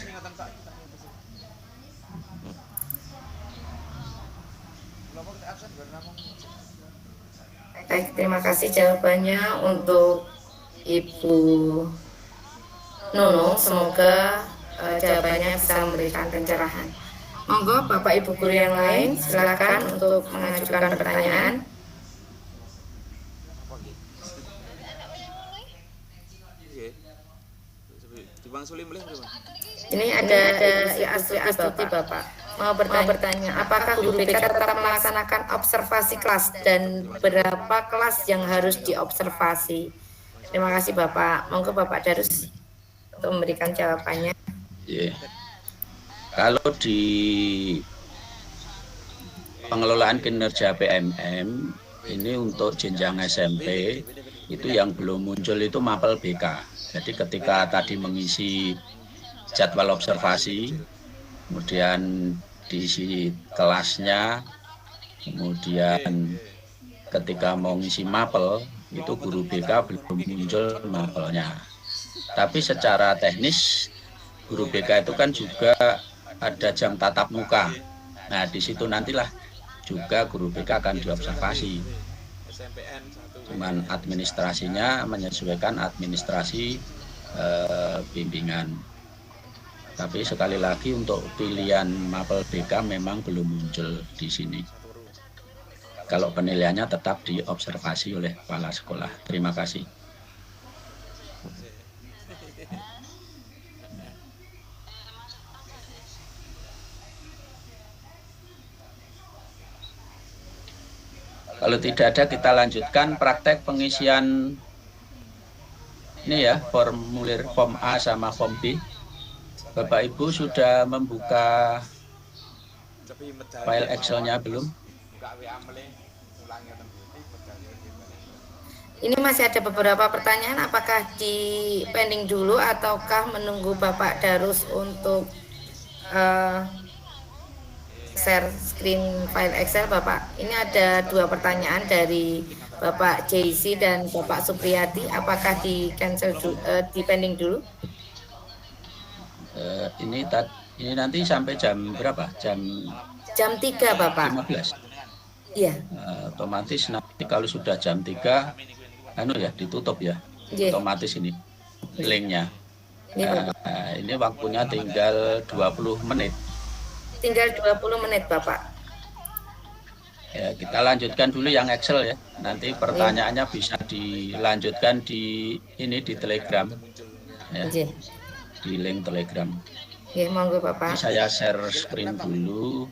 Baik, terima kasih jawabannya untuk Ibu Nunung. Semoga jawabannya bisa memberikan pencerahan. Monggo Bapak Ibu guru yang lain silakan untuk mengajukan pertanyaan. Ini ada si Astuti Bapak mau bertanya, apakah guru BK tetap melaksanakan observasi kelas dan berapa kelas yang harus diobservasi? Terima kasih Bapak. Monggo Bapak Darus untuk memberikan jawabannya. Yeah. Kalau di pengelolaan kinerja PMM ini untuk jenjang SMP itu yang belum muncul itu mapel BK. Jadi ketika tadi mengisi jadwal observasi, kemudian diisi kelasnya, Kemudian ketika mau ngisi mapel, itu guru BK belum muncul mapelnya. Tapi secara teknis, guru BK itu kan juga ada jam tatap muka. Nah, di situ nantilah juga guru BK akan diobservasi. Cuman administrasinya menyesuaikan administrasi bimbingan. Tapi sekali lagi untuk pilihan mapel BK memang belum muncul di sini. Kalau penilaiannya tetap diobservasi oleh kepala sekolah. Terima kasih. Kalau tidak ada, kita lanjutkan praktek pengisian ini ya, formulir form A sama form B. Bapak Ibu sudah membuka file Excel-nya belum? Ini masih ada beberapa pertanyaan, apakah di pending dulu ataukah menunggu Bapak Darus untuk share screen file Excel Bapak? Ini ada 2 pertanyaan dari Bapak JC dan Bapak Supriyati, apakah di cancel di pending dulu? Ini nanti sampai jam berapa? Jam 3 Bapak. 15. Iya. Otomatis nanti kalau sudah jam 3 ditutup ya. Yeah. Otomatis ini linknya. Yeah, ini waktunya tinggal 20 menit. Tinggal 20 menit Bapak. Ya, kita lanjutkan dulu yang Excel ya. Nanti pertanyaannya bisa dilanjutkan di Telegram. Ya. Yeah. Di link Telegram. Ya, monggo Bapak. Ini saya share screen dulu.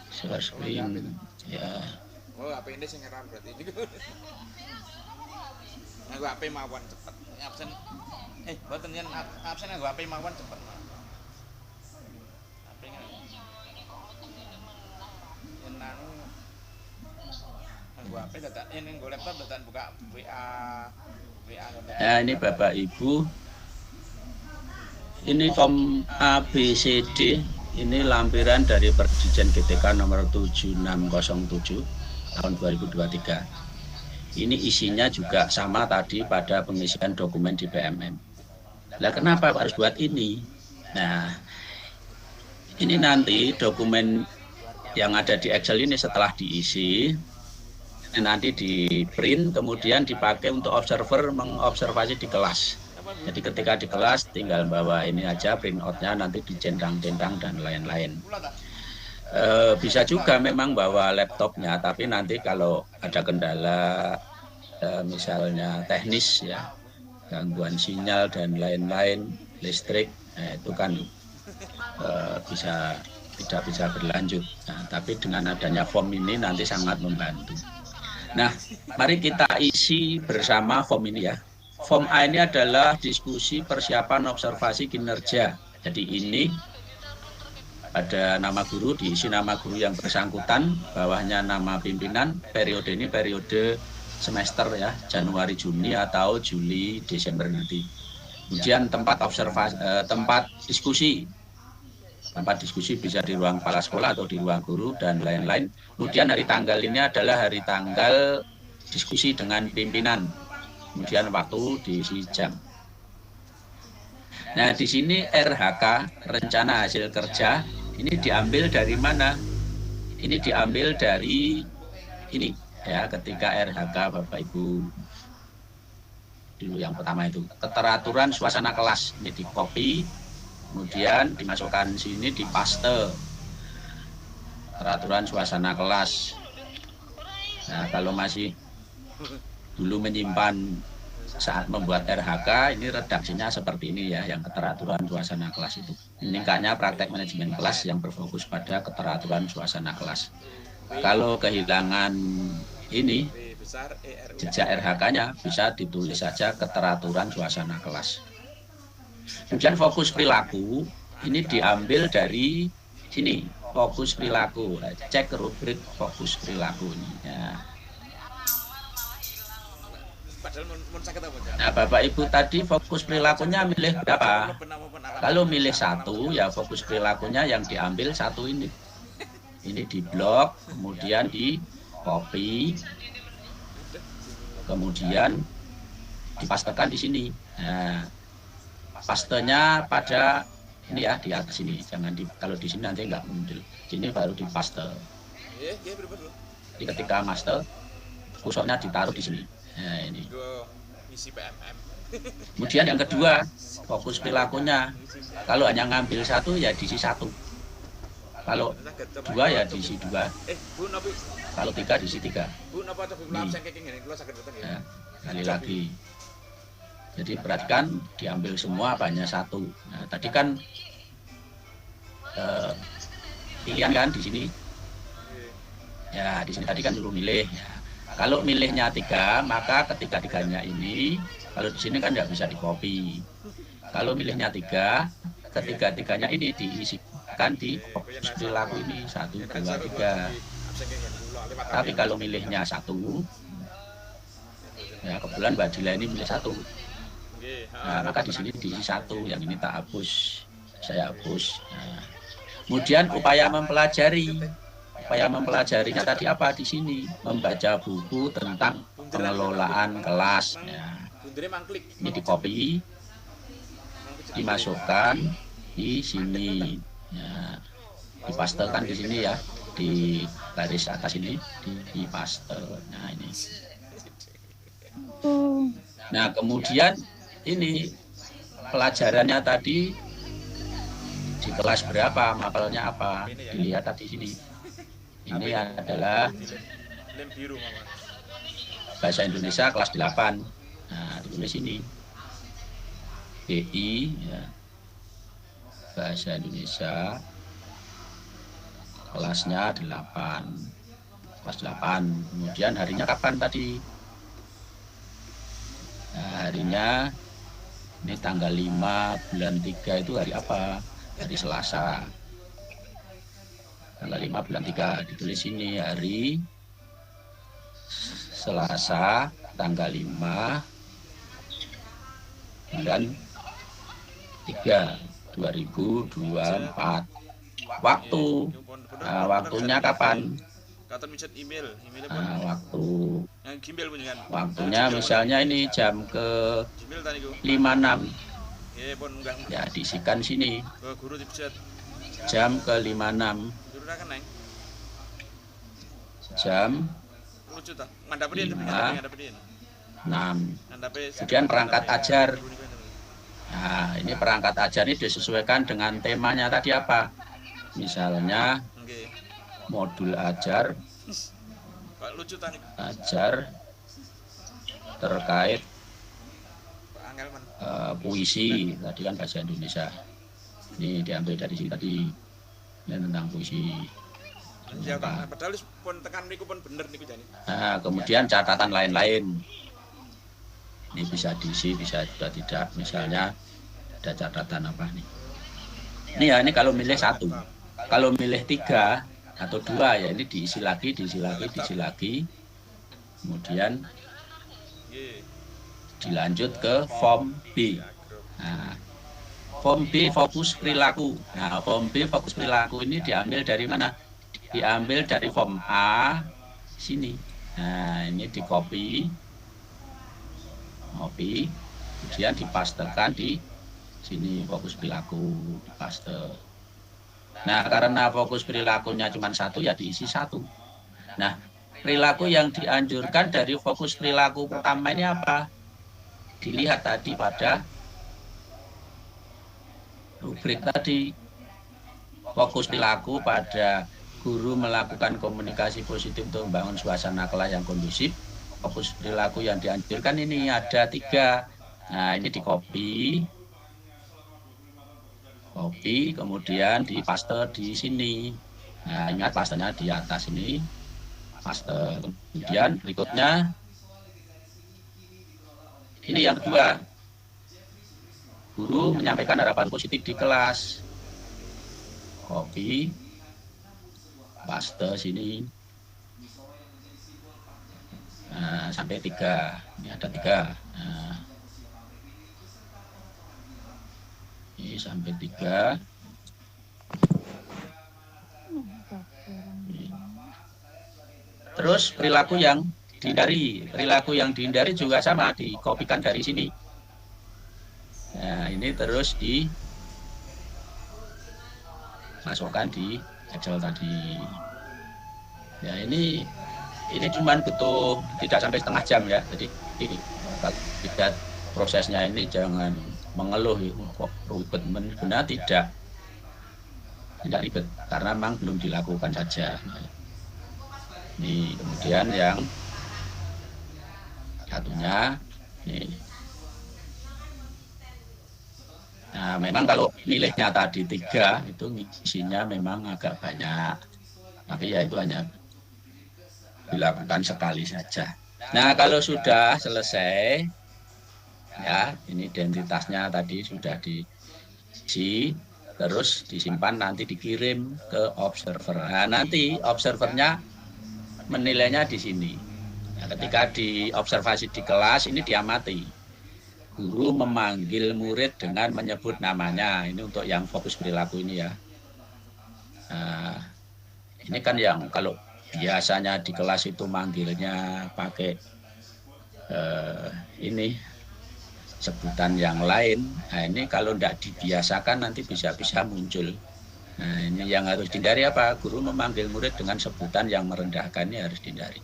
Share screen ya. Oh, HP ini sing ngeram berarti ini. Aku HP mawon cepet. Absen. Mboten yen absen aku HP mawon cepet. HP yen anu aku HP dadak ini nggo laptop dadak buka WA. Nah, ini Bapak Ibu. Ini form ABCD, ini lampiran dari Perdijen GTK nomor 7607 tahun 2023. Ini isinya juga sama tadi pada pengisian dokumen di PMM. Nah, kenapa harus buat ini? Nah, ini nanti dokumen yang ada di Excel ini setelah diisi, nanti di print kemudian dipakai untuk observer mengobservasi di kelas. Jadi ketika di kelas tinggal bawa ini aja print out-nya, nanti dicentang-centang dan lain-lain. Bisa juga memang bawa laptopnya, tapi nanti kalau ada kendala misalnya teknis ya, gangguan sinyal dan lain-lain, listrik, itu kan tidak bisa berlanjut. Nah, tapi dengan adanya form ini nanti sangat membantu. Nah, mari kita isi bersama form ini ya. Form A ini adalah diskusi persiapan observasi kinerja. Jadi ini ada nama guru, diisi nama guru yang bersangkutan, bawahnya nama pimpinan, periode ini periode semester ya, Januari Juni atau Juli Desember nanti. Kemudian tempat observasi, tempat diskusi. Tempat diskusi bisa di ruang kepala sekolah atau di ruang guru dan lain-lain. Kemudian hari tanggal ini adalah hari tanggal diskusi dengan pimpinan. Kemudian waktu diisi jam. Nah, di sini RHK, rencana hasil kerja, ini diambil dari mana? Ini diambil dari ini ya, ketika RHK Bapak Ibu dulu yang pertama itu keteraturan suasana kelas, ini di copy, kemudian dimasukkan sini di paste. Peraturan suasana kelas. Nah, kalau masih dulu menyimpan saat membuat RHK, ini redaksinya seperti ini ya, yang keteraturan suasana kelas itu. Ini kayaknya praktek manajemen kelas yang berfokus pada keteraturan suasana kelas. Kalau kehilangan ini, jejak RHK-nya bisa ditulis saja keteraturan suasana kelas. Kemudian fokus perilaku, ini diambil dari sini, fokus perilaku. Cek rubrik fokus perilaku ini ya. Nah, Bapak Ibu tadi fokus perilakunya milih berapa? Kalau milih 1 ya fokus perilakunya yang diambil 1 ini. ini di blok, kemudian di copy, kemudian dipastekan di sini. Nah, pastenya pada ini ya di atas ini, jangan kalau di sini nanti nggak muncul. Sini baru dipaste. Jadi ketika master, pusoknya ditaruh di sini. Nah, ini. Kemudian yang kedua, fokus perilakunya. Kalau hanya ngambil satu ya diisi satu. Kalau dua ya diisi dua. Kalau tiga diisi tiga. Nah, kali lagi. Jadi perhatikan diambil semua hanya satu. Nah, tadi kan pilihan kan di sini. Ya di sini tadi kan dulu milih. Ya. Kalau milihnya 3, maka ketika 3-nya ini, kalau di sini kan nggak bisa di-copy. Kalau milihnya 3, ketika 3-nya ini diisikan di fokus perilaku ini 1, 2, 3. Tapi kalau milihnya 1, ya kebetulan Mbak Dila ini milih 1. Nah, maka di sini diisi 1, yang ini tak hapus, saya hapus. Nah, kemudian upaya mempelajari. Upaya mempelajarinya tadi apa di sini? Membaca buku tentang pengelolaan kelas. Ya. Ini di copy, dimasukkan di sini. Ya. Dipastekan di sini ya, di garis atas ini dipaste. Nah ini. Nah kemudian ini pelajarannya tadi di kelas berapa, mapelnya apa? Dilihat tadi sini. Ini adalah bahasa Indonesia kelas 8. Nah, ditulis ini. BI ya. Bahasa Indonesia kelasnya 8. Kelas 8. Kemudian harinya kapan tadi? Nah, harinya ini tanggal 5 bulan 3 itu hari apa? Hari Selasa. Tanggal 5 bulan 3 ditulis ini hari Selasa tanggal 5 bulan 3 2024. Waktu, nah, waktunya kapan? Nah, waktunya misalnya ini jam ke 56 ya diisikan sini jam ke 56 jam 5, 6. Kemudian perangkat ajar. Nah, ini perangkat ajar ini disesuaikan dengan temanya tadi apa? Misalnya modul ajar terkait puisi, tadi kan bahasa Indonesia. Ini diambil dari sini tadi. Ini tentang puisi. Nah, kemudian catatan lain-lain. Ini bisa diisi, bisa juga tidak. Misalnya ada catatan apa nih? Ini ya, ini kalau milih 1. Kalau milih 3 atau 2 ya ini diisi lagi. Kemudian dilanjut ke form B. Nah, form B fokus perilaku. Nah, form B fokus perilaku ini diambil dari mana? Diambil dari form A sini. Nah, ini di copy, kemudian dipastekan di sini fokus perilaku, dipaste. Nah, karena fokus perilakunya cuma 1 ya diisi 1. Nah, perilaku yang dianjurkan dari fokus perilaku pertama ini apa? Dilihat tadi pada rubrik tadi, fokus perilaku pada guru melakukan komunikasi positif untuk membangun suasana kelas yang kondusif. Fokus perilaku yang dianjurkan ini ada 3. Nah, ini di copy, kemudian dipaste di sini. Nah, ingat pastenya di atas ini, paste. Kemudian berikutnya ini yang kedua, guru menyampaikan harapan positif di kelas. Copy, paste sini. Nah, sampai 3. Ini ada 3. Nah, ini sampai 3. Terus perilaku yang dihindari juga sama, dikopikan dari sini. Nah, ini terus dimasukkan di Excel tadi. Ya, ini cuma butuh tidak sampai setengah jam ya. Jadi tidak prosesnya ini jangan mengeluh kok ribet, benar tidak ribet karena memang belum dilakukan saja. Ini kemudian yang satunya ini. Nah, memang kalau nilainya tadi 3 itu isinya memang agak banyak, tapi ya itu hanya dilakukan sekali saja. Nah, kalau sudah selesai ya, ini identitasnya tadi sudah diisi, terus disimpan, nanti dikirim ke observer. Nah, nanti observernya menilainya di sini. Nah, ketika diobservasi di kelas ini diamati. Guru memanggil murid dengan menyebut namanya. Ini untuk yang fokus perilaku ini ya. Nah, ini kan yang kalau biasanya di kelas itu manggilnya pakai ini sebutan yang lain. Nah, ini kalau tidak dibiasakan nanti bisa-bisa muncul. Nah, ini yang harus dihindari apa? Guru memanggil murid dengan sebutan yang merendahkan, ini harus dihindari.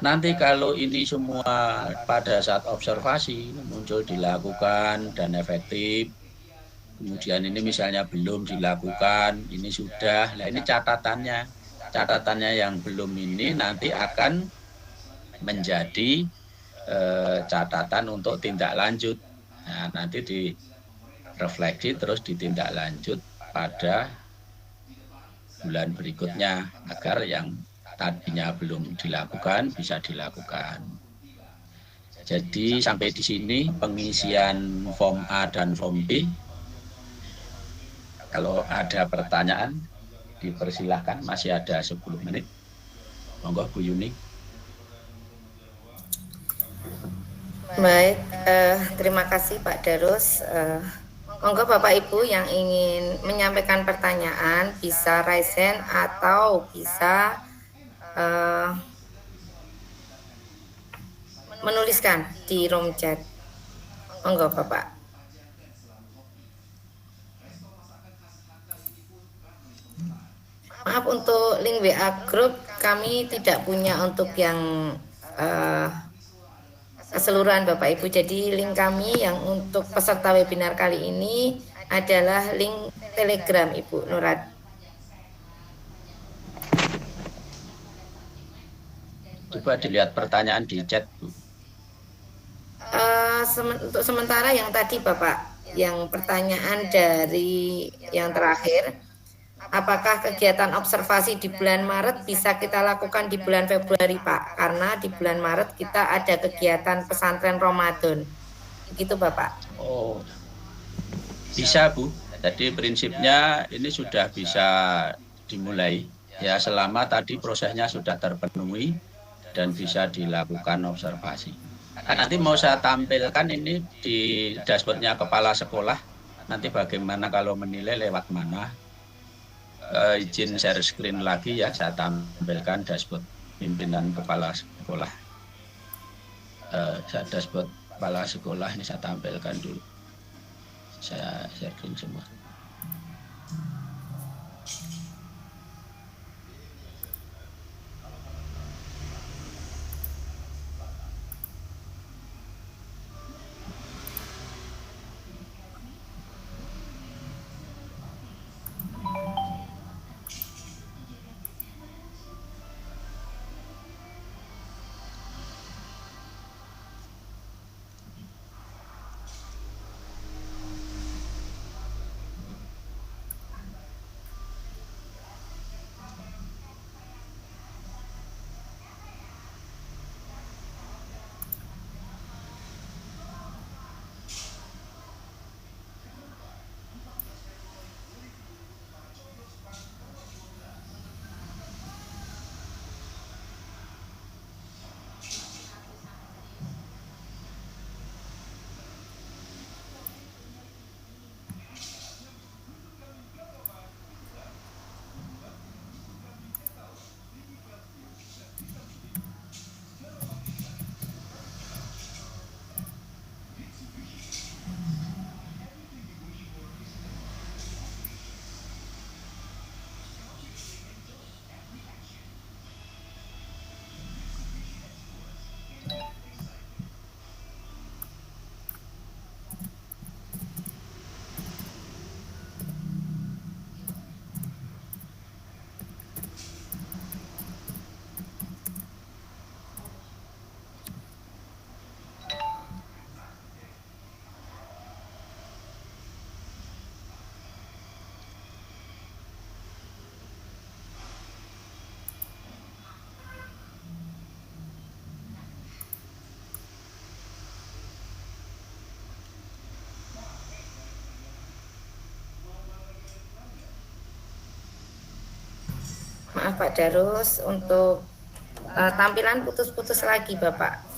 Nanti kalau ini semua pada saat observasi muncul dilakukan dan efektif, kemudian ini misalnya belum dilakukan, ini sudah, nah ini catatannya yang belum ini nanti akan menjadi catatan untuk tindak lanjut. Nah, nanti direfleksi terus ditindak lanjut pada bulan berikutnya agar yang tadinya belum dilakukan bisa dilakukan. Jadi sampai di sini pengisian form A dan form B. Kalau ada pertanyaan dipersilahkan, masih ada 10 menit. Monggo Bu Yuni. Baik, terima kasih Pak Darus. Monggo Bapak Ibu yang ingin menyampaikan pertanyaan bisa raise hand atau bisa menuliskan di room chat. Monggo Bapak. Maaf, untuk link WA group kami tidak punya untuk yang keseluruhan Bapak Ibu. Jadi link kami yang untuk peserta webinar kali ini adalah link Telegram Ibu Nurat. Coba dilihat pertanyaan di chat, Bu. Untuk sementara yang tadi Bapak, yang pertanyaan dari yang terakhir, apakah kegiatan observasi di bulan Maret bisa kita lakukan di bulan Februari Pak? Karena di bulan Maret kita ada kegiatan pesantren Ramadan. Begitu Bapak. Oh, bisa Bu. Jadi prinsipnya ini sudah bisa dimulai. Ya, selama tadi prosesnya sudah terpenuhi dan bisa dilakukan observasi. Nanti mau saya tampilkan ini di dashboardnya kepala sekolah. Nanti bagaimana kalau menilai lewat mana. Izin share screen lagi ya, saya tampilkan dashboard pimpinan kepala sekolah. Dashboard kepala sekolah ini saya tampilkan dulu. Saya share screen semua. Maaf Pak Darus, untuk tampilan putus-putus lagi Bapak.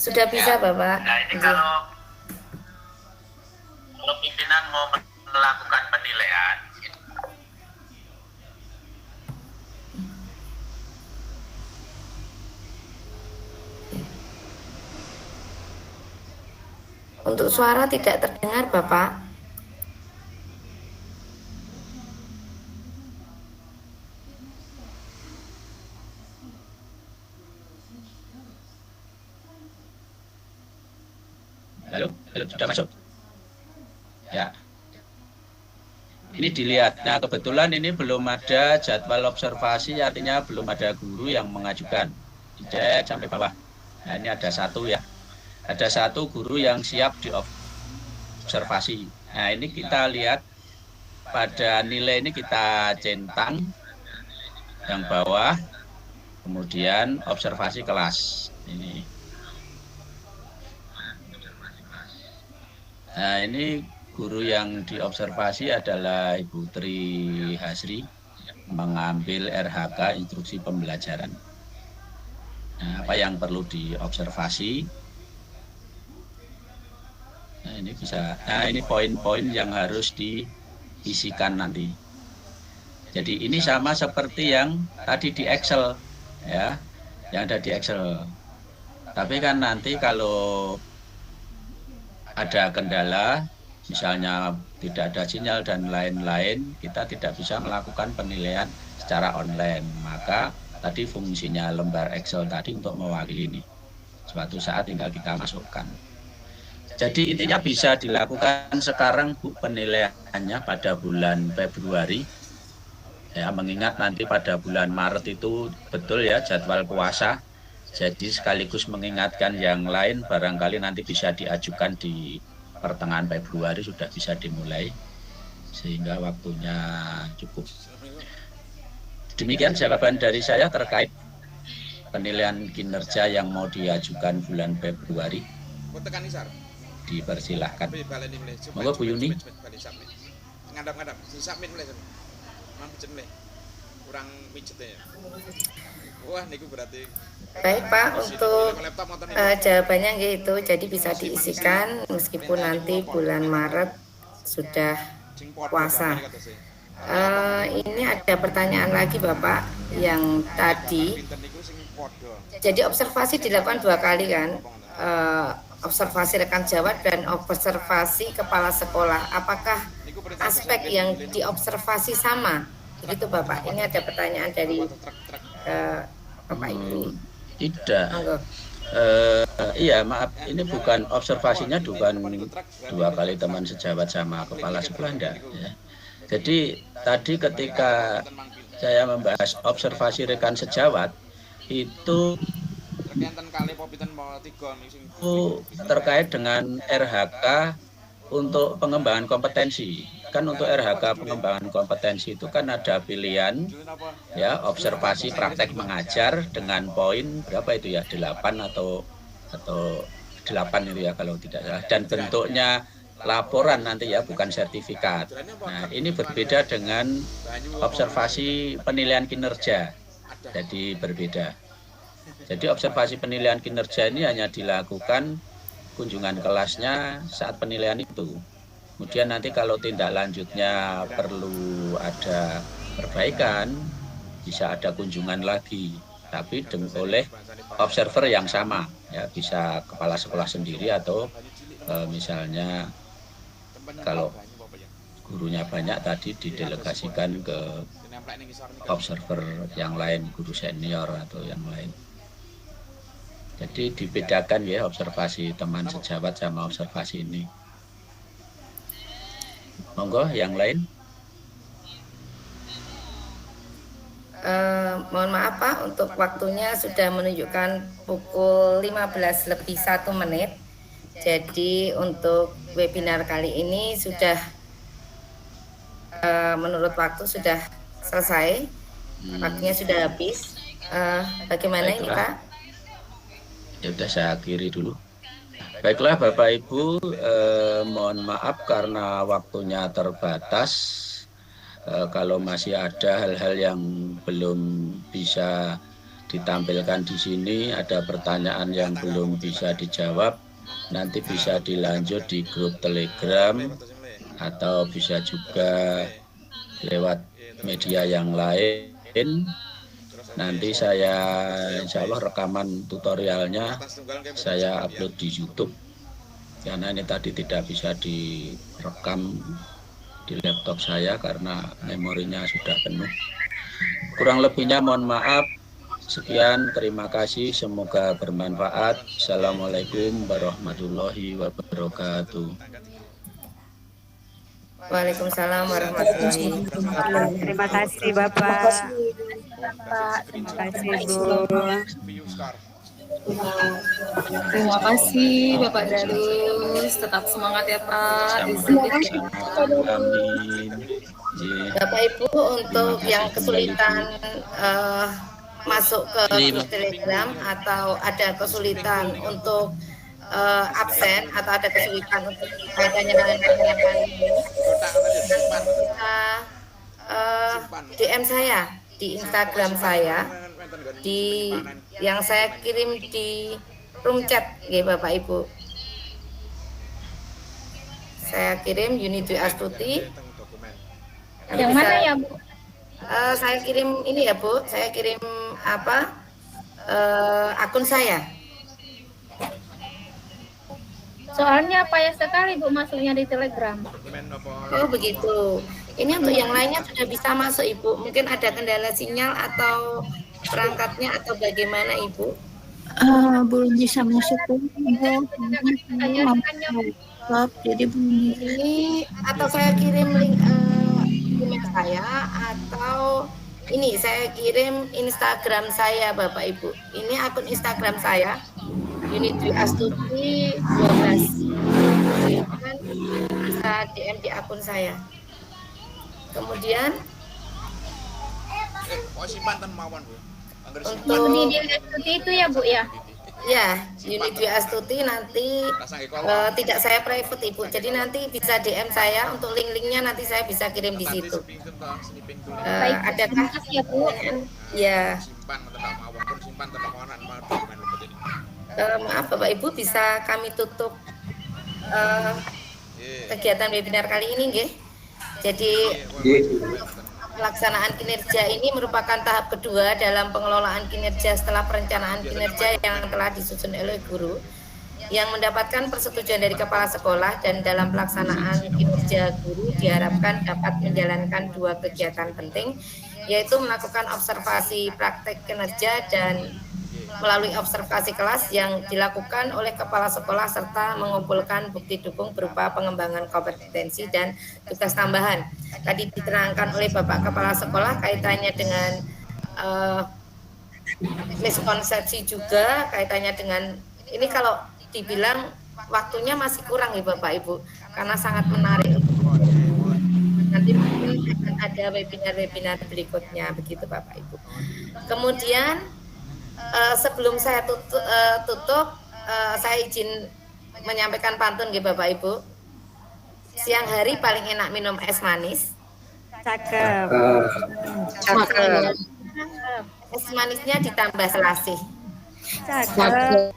Sudah bisa Bapak. Nah ini kalau pimpinan mau melakukan penilaian, Untuk suara tidak terdengar Bapak. halo, sudah masuk? Ya. Ini dilihat. Nah, kebetulan ini belum ada jadwal observasi, artinya belum ada guru yang mengajukan. Dicek sampai bawah. Nah, ini ada satu ya. Ada satu guru yang siap diobservasi. Nah, ini kita lihat pada nilai ini kita centang yang bawah, kemudian observasi kelas. Ini. Nah, ini guru yang diobservasi adalah Ibu Tri Hasri, mengambil RHK instruksi pembelajaran. Nah, apa yang perlu diobservasi? Nah, ini bisa. Nah, ini poin-poin yang harus diisikan nanti. Jadi ini sama seperti yang tadi di Excel, ya, yang ada di Excel. Tapi kan nanti kalau ada kendala, misalnya tidak ada sinyal dan lain-lain, kita tidak bisa melakukan penilaian secara online. Maka tadi fungsinya lembar Excel tadi untuk mewakili ini. Suatu saat tinggal kita masukkan. Jadi intinya bisa dilakukan sekarang Bu, penilaiannya pada bulan Februari. Ya, mengingat nanti pada bulan Maret itu betul ya jadwal puasa. Jadi sekaligus mengingatkan yang lain, barangkali nanti bisa diajukan di pertengahan Februari sudah bisa dimulai, sehingga waktunya cukup. Demikian jawaban dari saya terkait penilaian kinerja yang mau diajukan bulan Februari. Dipersilahkan. Monggo Bu Yuni. Ngadap-ngadap, disubmit mulai. Kurang mijetnya. Wah, niku berarti. Baik Pak, untuk jawabannya gitu, jadi bisa diisikan meskipun nanti bulan Maret sudah puasa. Ini ada pertanyaan lagi Bapak, yang tadi Jadi observasi dilakukan 2 kali kan, observasi rekan jawab dan observasi kepala sekolah. Apakah aspek yang diobservasi sama? Begitu Bapak. Ini ada pertanyaan dari Bapak Ibu. Tidak. Iya maaf, ini bukan observasinya bukan 2 kali teman sejawat sama kepala sekolah enggak ya. Jadi tadi ketika saya membahas observasi rekan sejawat itu terkait dengan RHK untuk pengembangan kompetensi. Kan untuk RHK pengembangan kompetensi itu kan ada pilihan ya, observasi praktek mengajar dengan poin berapa itu ya, 8 atau 8 itu ya kalau tidak salah, dan bentuknya laporan nanti ya, bukan sertifikat. Nah, ini berbeda dengan observasi penilaian kinerja. Jadi berbeda. Jadi observasi penilaian kinerja ini hanya dilakukan kunjungan kelasnya saat penilaian itu. Kemudian nanti kalau tindak lanjutnya perlu ada perbaikan, bisa ada kunjungan lagi, tapi oleh observer yang sama, ya bisa kepala sekolah sendiri atau misalnya kalau gurunya banyak tadi didelegasikan ke observer yang lain, guru senior atau yang lain. Jadi dibedakan ya observasi teman sejawat sama observasi ini. Monggo yang lain. Mohon maaf Pak, untuk waktunya sudah menunjukkan pukul 15 lebih 1 menit. Jadi untuk webinar kali ini sudah menurut waktu sudah selesai. Waktunya sudah habis. Bagaimana ini Pak? Ya udah saya akhiri dulu. Baiklah Bapak Ibu, mohon maaf karena waktunya terbatas. Kalau masih ada hal-hal yang belum bisa ditampilkan di sini, ada pertanyaan yang belum bisa dijawab, nanti bisa dilanjut di grup Telegram atau bisa juga lewat media yang lain. Nanti saya insya Allah rekaman tutorialnya saya upload di YouTube, karena ini tadi tidak bisa direkam di laptop saya karena memorinya sudah penuh. Kurang lebihnya mohon maaf. Sekian, terima kasih, semoga bermanfaat. Assalamualaikum warahmatullahi wabarakatuh. Waalaikumsalam warahmatullahi wabarakatuh. Terima kasih Bapak. Terima kasih Bu. Terima kasih Bapak Darus, tetap semangat ya Pak. Amin. Bapak Ibu, untuk yang kesulitan masuk ke grup Telegram atau ada kesulitan untuk absen atau ada kesulitan untuk kaitannya dengan pertanyaan ini, bisa DM saya di Instagram saya, di yang saya kirim di room chat ya Bapak Ibu. Saya kirim Yuni Dwi Astuti. Yang mana ya Bu? Saya kirim ini ya Bu, saya kirim akun saya. Soalnya payah sekali Bu masuknya di Telegram. Oh begitu. Ini untuk yang lainnya sudah bisa masuk Ibu. Mungkin ada kendala sinyal atau perangkatnya atau bagaimana Ibu? Belum bisa masuk Bu. Jadi belum. Ini atau saya kirim link email saya, atau ini saya kirim Instagram saya Bapak Ibu. Ini akun Instagram saya, Yuni Dwi Astuti 12. Bisa DM di akun saya. Kemudian untuk Yuni Dwi Astuti itu ya Bu ya? ya, Yuni Dwi Astuti nanti tidak saya private Ibu. Jadi nanti bisa DM saya untuk link-linknya, nanti saya bisa kirim di situ. Adakah ya Bu? Ya. Maaf Bapak Ibu, bisa kami tutup kegiatan webinar kali ini nggih. Jadi pelaksanaan kinerja ini merupakan tahap kedua dalam pengelolaan kinerja setelah perencanaan kinerja yang telah disusun oleh guru yang mendapatkan persetujuan dari kepala sekolah, dan dalam pelaksanaan kinerja guru diharapkan dapat menjalankan 2 kegiatan penting, yaitu melakukan observasi praktek kinerja dan melalui observasi kelas yang dilakukan oleh kepala sekolah serta mengumpulkan bukti dukung berupa pengembangan kompetensi dan tugas tambahan. Tadi diterangkan oleh Bapak Kepala Sekolah kaitannya dengan miskonsepsi juga, kaitannya dengan ini kalau dibilang waktunya masih kurang ya Bapak Ibu, karena sangat menarik. Nanti mungkin akan ada webinar-webinar berikutnya begitu Bapak Ibu. Kemudian sebelum saya tutup, saya izin menyampaikan pantun ya Bapak Ibu. Siang hari paling enak minum es manis. Cakep. Cakep. Es manisnya ditambah selasih. Cakep.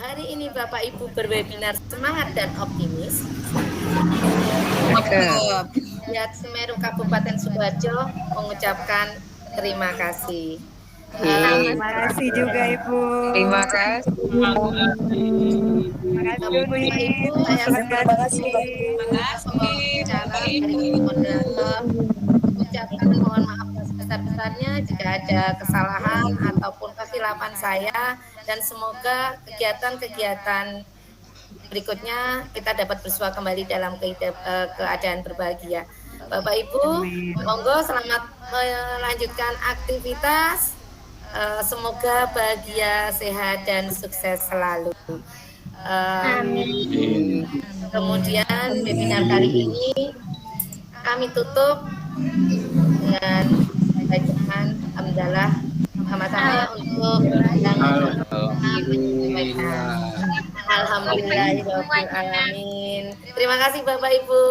Hari ini Bapak Ibu berwebinar semangat dan optimis. Lihat Semeru Kabupaten Sidoarjo mengucapkan terima kasih. Terima kasih juga Ibu. Terima kasih. Terima kasih Ibu. Terima kasih. Ucapkan mohon maaf sebesar-besarnya jika ada kesalahan ataupun kesilapan saya, dan semoga kegiatan-kegiatan berikutnya kita dapat bersua kembali dalam keadaan berbahagia. Bapak Ibu, monggo selamat melanjutkan aktivitas. Semoga bahagia, sehat, dan sukses selalu. Amin. Kemudian webinar kali ini kami tutup dengan bacaan hamdalah sama-sama untuk yang Alhamdulillahirabbil alamin. Terima kasih Bapak Ibu.